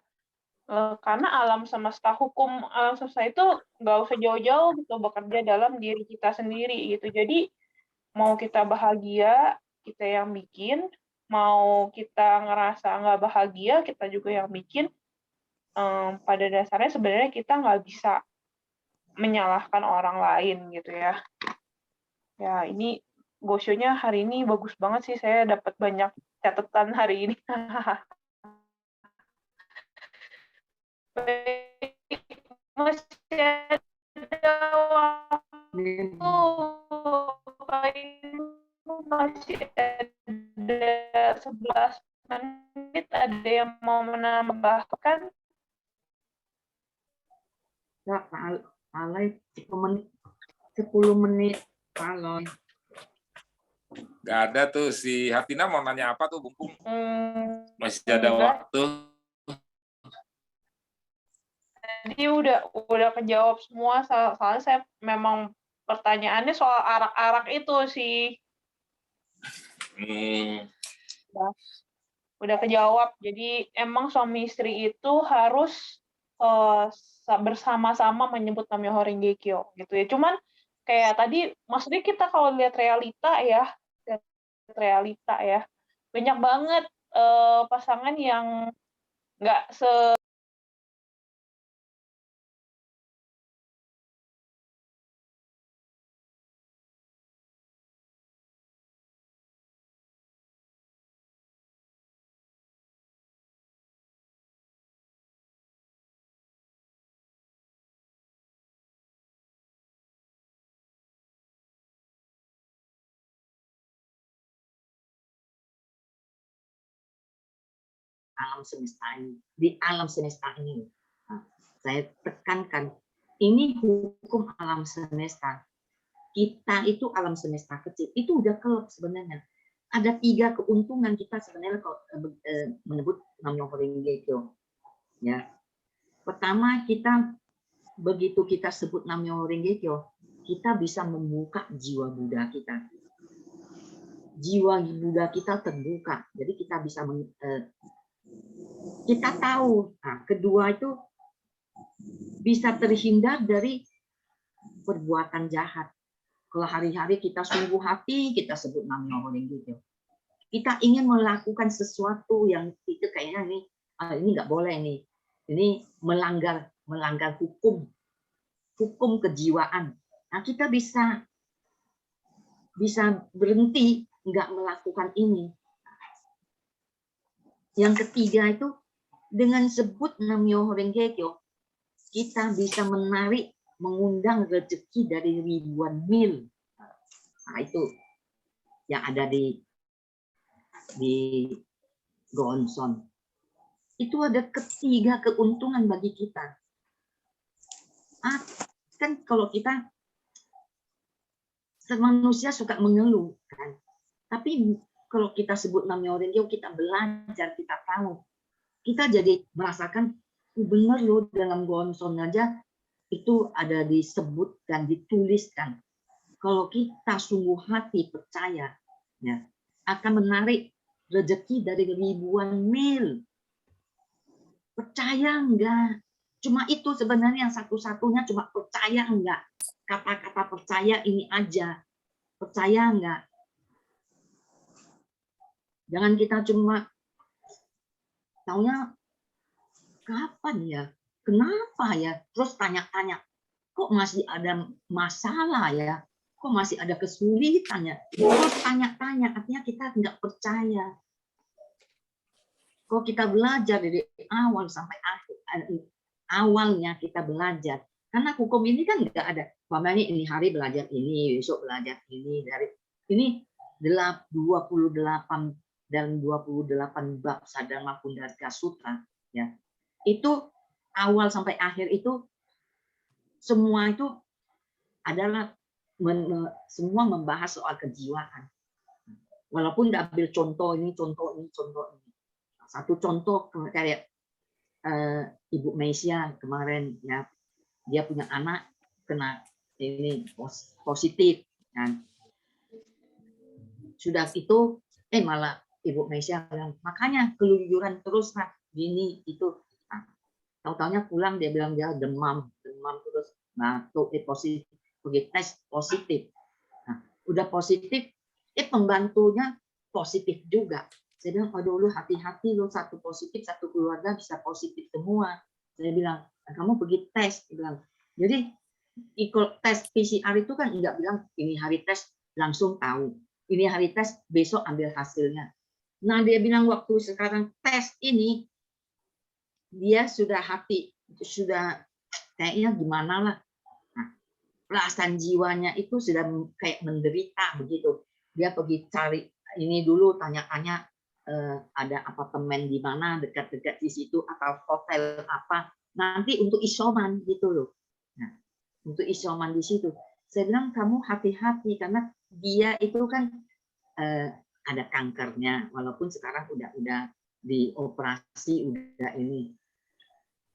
B: karena alam semesta, hukum alam semesta itu nggak usah jauh-jauh gitu, bekerja dalam diri kita sendiri gitu. Jadi mau kita bahagia, kita yang bikin, mau kita ngerasa nggak bahagia, kita juga yang bikin. Pada dasarnya sebenarnya kita nggak bisa menyalahkan orang lain gitu ya. Ya ini Gosho-nya hari ini bagus banget sih, saya dapat banyak catatan hari ini. Masih ada waktu, masih ada 11 menit, ada yang mau menambahkan?
D: Ya, Pak Aloy, 10 menit, Pak Aloy.
E: Nggak ada tuh, si Hatina mau nanya apa tuh, Bung? Masih ada waktu.
B: Jadi udah kejawab semua, soalnya saya memang pertanyaannya soal arak-arak itu sih. Udah kejawab. Jadi emang suami istri itu harus bersama-sama menyebut namanya Horengekyo gitu ya. Cuman kayak tadi maksudnya kita kalau lihat realita ya, banyak banget pasangan yang nggak
D: alam semesta ini, di alam semesta ini. Saya tekankan, ini hukum alam semesta. Kita itu alam semesta kecil, itu udah kelop sebenarnya. Ada 3 keuntungan kita sebenarnya kalau menyebut namanya Horengekyo. Ya. Pertama, kita begitu kita sebut namanya Horengekyo, kita bisa membuka jiwa Buddha kita. Jiwa Buddha kita terbuka, jadi kita bisa kita tahu. Nah, kedua itu bisa terhindar dari perbuatan jahat. Kalau hari-hari kita sungguh hati, kita sebut namanya orang gitu. Kita ingin melakukan sesuatu yang itu kayaknya ini nggak boleh nih. Ini melanggar hukum kejiwaan. Nah, kita bisa berhenti nggak melakukan ini. Yang ketiga itu dengan sebut Namyo Renge Kyo, kita bisa mengundang rezeki dari ribuan mil. Nah, itu yang ada di Gonson. Itu ada ketiga keuntungan bagi kita. Kan kalau kita manusia suka mengeluh kan. Tapi kalau kita sebut Namyo Renge Kyo, kita belajar, kita tahu. Kita jadi merasakan benar loh, dalam Gonson aja itu ada disebutkan, dituliskan. Kalau kita sungguh hati percaya, ya, akan menarik rezeki dari ribuan mil. Percaya enggak? Cuma itu sebenarnya yang satu-satunya, cuma percaya enggak. Kata-kata percaya ini aja. Percaya enggak? Jangan kita cuma taunya kapan ya? Kenapa ya? Terus tanya-tanya. Kok masih ada masalah ya? Kok masih ada kesulitan ya? Terus tanya-tanya, artinya kita nggak percaya. Kok kita belajar dari awal sampai akhir, awalnya kita belajar. Karena hukum ini kan nggak ada. Umpamanya ini hari belajar ini, besok belajar ini. Ini 28 dan 28 bab Sadharma Pundarga Sutra, ya. Itu awal sampai akhir itu semua itu adalah semua membahas soal kejiwaan. Walaupun nggak ambil contoh ini. Satu contoh kayak Ibu Meisya kemarin, ya, dia punya anak kena ini positif, kan. Sudah itu malah Ibu Meisya bilang, makanya keluyuran terus lah, gini itu. Nah, tahu-taunya pulang dia bilang dia demam terus, batuk, positif, pergi tes positif. Nah, udah positif, pembantunya positif juga. Saya bilang, aduh lu hati-hati lu, satu positif, satu keluarga bisa positif semua. Saya bilang, kamu pergi tes. Dia bilang, jadi ikut tes PCR itu kan nggak bilang ini hari tes langsung tahu, ini hari tes besok ambil hasilnya. Nah, dia bilang waktu sekarang tes ini dia sudah hati, sudah kayaknya gimana lah. Nah, perasaan jiwanya itu sudah kayak menderita begitu. Dia pergi cari ini dulu, tanya-tanya ada apartemen di mana dekat-dekat di situ atau hotel apa. Nanti untuk isoman gitu loh. Nah, untuk isoman di situ. Saya bilang kamu hati-hati karena dia itu kan ada kankernya, walaupun sekarang udah dioperasi, udah ini.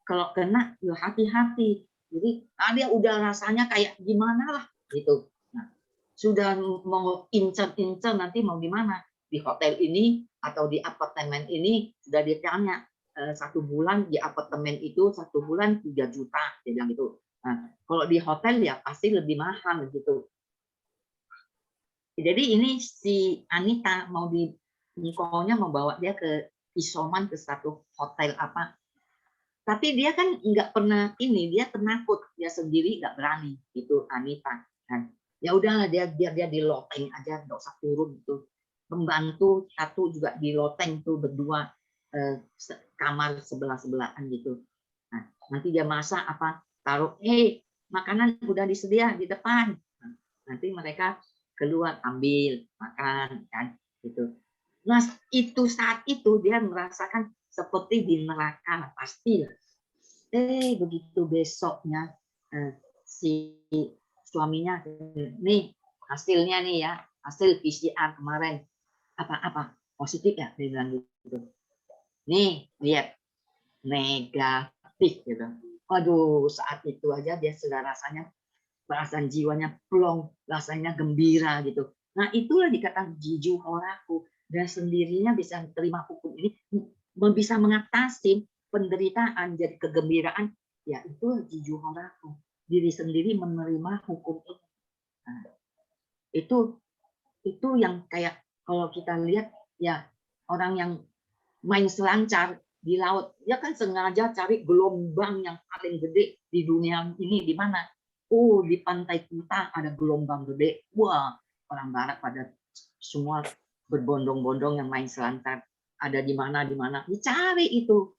D: Kalau kena, ya hati-hati. Jadi dia udah rasanya kayak gimana lah gitu. Nah, sudah mau incer-incer nanti mau gimana di hotel ini atau di apartemen ini, sudah ditanya 1 bulan di apartemen itu 1 bulan 3 juta, dia bilang gitu. Nah, kalau di hotel ya pasti lebih mahal gitu. Jadi ini si Anita mau Nikonya mau bawa dia ke isoman ke satu hotel apa. Tapi dia kan nggak pernah ini, dia penakut, dia sendiri nggak berani gitu Anita. Kan. Ya udahlah biar dia di loteng aja, nggak usah turun itu. Pembantu satu juga di loteng tuh berdua kamar sebelah-sebelahan gitu. Nah, nanti dia masak apa, taruh, makanan udah disedia di depan. Nah, nanti mereka keluar ambil makan kan gitu. Nah itu saat itu dia merasakan seperti di neraka pasti. Begitu besoknya si suaminya nih hasilnya nih ya, hasil PCR kemarin apa positif ya, dia bilang gitu. Nih lihat negatif gitu. Aduh saat itu aja dia sudah rasanya perasaan jiwanya plong, rasanya gembira gitu. Nah itulah dikatakan jiju horaku, dan sendirinya bisa terima hukum ini, bisa mengatasi penderitaan jadi kegembiraan, ya itu jiju horaku. diri sendiri menerima hukum ini. Nah, itu yang kayak kalau kita lihat ya orang yang main selancar di laut, dia kan sengaja cari gelombang yang paling gede di dunia ini di mana? Oh, di pantai Kuta ada gelombang gede. Wah, orang barat pada semua berbondong-bondong yang main selancar. Ada di mana, dicari itu.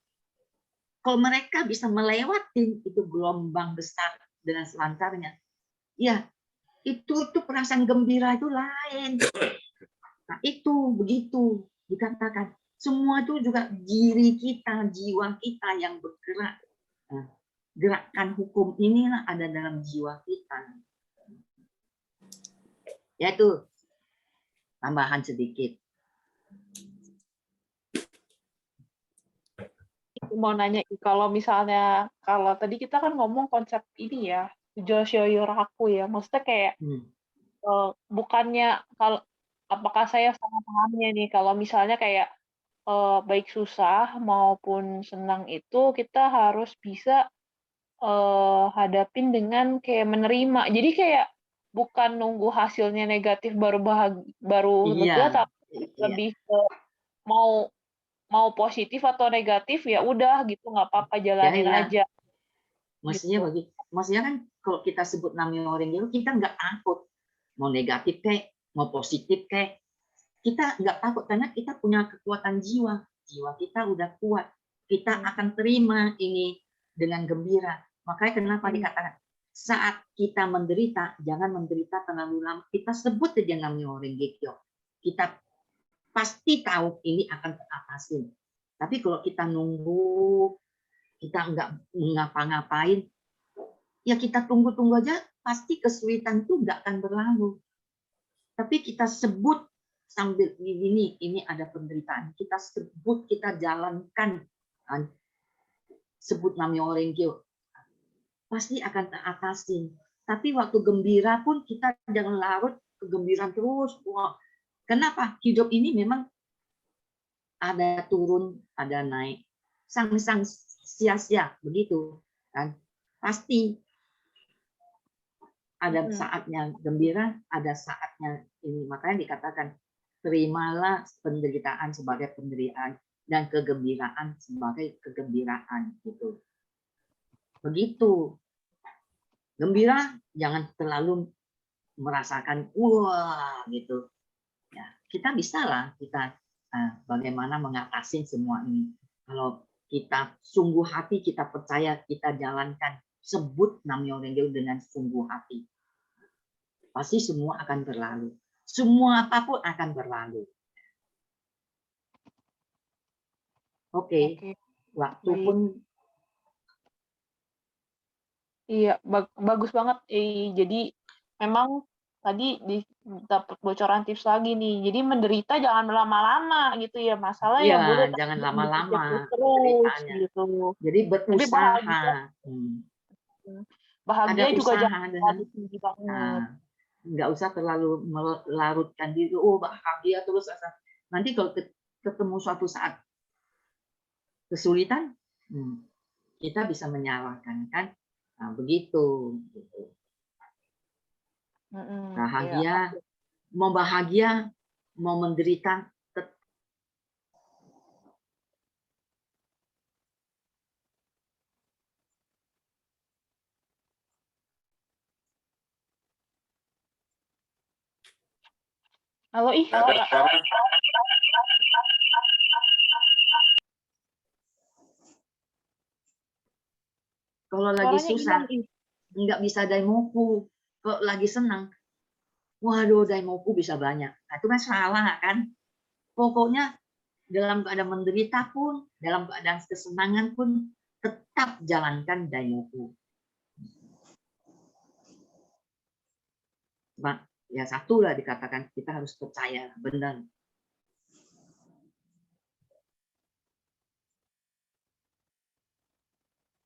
D: Kalau mereka bisa melewati itu gelombang besar dengan selancarnya, ya itu perasaan gembira itu lain. Nah, itu begitu dikatakan. Semua itu juga diri kita, jiwa kita yang bergerak. Nah, gerakan hukum inilah ada dalam jiwa kita. Yaitu tambahan sedikit.
B: Mau nanya, kalau misalnya, kalau tadi kita kan ngomong konsep ini ya, Josho Yoraku ya, maksudnya kayak bukannya kalau apakah saya salah pahamnya nih kalau misalnya kayak baik susah maupun senang itu kita harus bisa hadapin dengan kayak menerima. Jadi kayak bukan nunggu hasilnya negatif baru lega,
D: Iya,
B: tapi lebih ke mau positif atau negatif ya udah gitu, nggak apa-apa, jalanin
D: iya.
B: aja.
D: Maksudnya kan kalau kita sebut Namyo Renge-kyo, kita nggak takut mau negatif kayak mau positif kayak, kita nggak takut karena kita punya kekuatan jiwa kita udah kuat, kita akan terima ini dengan gembira. Makanya kenapa dikatakan saat kita menderita jangan menderita terlalu lama, kita sebut aja Namyo Renge-kyo, kita pasti tahu ini akan teratasi. Tapi kalau kita nunggu, kita nggak ngapa-ngapain, ya kita tunggu-tunggu aja, pasti kesulitan itu nggak akan berlalu. Tapi kita sebut sambil ini ada penderitaan, kita sebut, kita jalankan, sebut Namyo Renge-kyo, pasti akan teratasi. Tapi waktu gembira pun kita jangan larut kegembiraan terus. Wah, kenapa? Hidup ini memang ada turun, ada naik, sang-sang sia-sia begitu kan, pasti ada saatnya gembira, ada saatnya ini. Makanya dikatakan terimalah penderitaan sebagai penderitaan dan kegembiraan sebagai kegembiraan gitu. Begitu. Gembira jangan terlalu merasakan wah gitu. Ya, kita bisa lah kita bagaimana mengatasi semua ini. Kalau kita sungguh hati, kita percaya, kita jalankan, sebut Namyo Renge-kyo dengan sungguh hati, pasti semua akan berlalu. Semua apapun akan berlalu. Oke. Waktu pun.
B: Iya, bagus banget. Jadi memang tadi dapat bocoran tips lagi nih. Jadi menderita jangan lama-lama gitu ya. Masalah ya boleh
D: Jangan lama-lama
B: terus gitu.
D: Jadi berusaha.
B: Bahagia
D: ada
B: juga
D: usaha
B: jangan terlalu tinggi banget.
D: Nggak usah terlalu melarutkan diri. Oh, bahagia terus. Nanti kalau ketemu suatu saat kesulitan, kita bisa menyalahkan kan. Nah, begitu. Bahagia, mau bahagia, mau menderita,
B: Halo,
D: kalau lagi susah, nggak bisa daimoku. Kalau lagi senang, waduh daimoku bisa banyak. Nah, itu kan salah kan? Pokoknya dalam keadaan menderita pun, dalam keadaan kesenangan pun, tetap jalankan daimoku. Ya satu lah dikatakan, kita harus percaya, benar.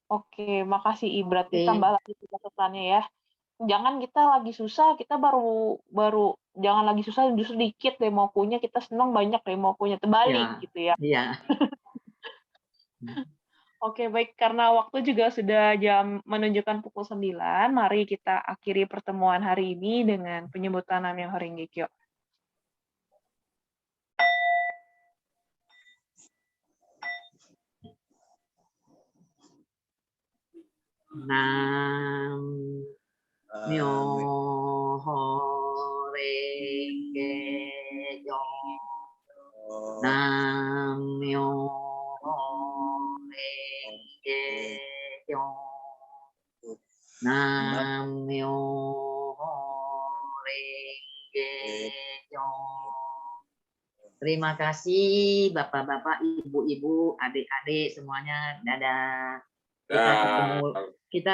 B: Oke, makasih Ibrat. Ditambah lagi catatannya ya. Jangan kita lagi susah, kita baru jangan lagi susah justru dikit demokunya, kita senang banyak demokunya, terbalik gitu ya.
D: Iya.
B: Oke, baik. Karena waktu juga sudah menunjukkan pukul 9, mari kita akhiri pertemuan hari ini dengan penyebutan Nam-myoho Renge Kyo.
D: Nam Myoho Renge Kyo. Nam Myoho Renge Kyo. Nam Myoho Renge Kyo. Terima kasih Bapak-bapak, Ibu-ibu, adik-adik semuanya. Dadah. Kita ketemu kita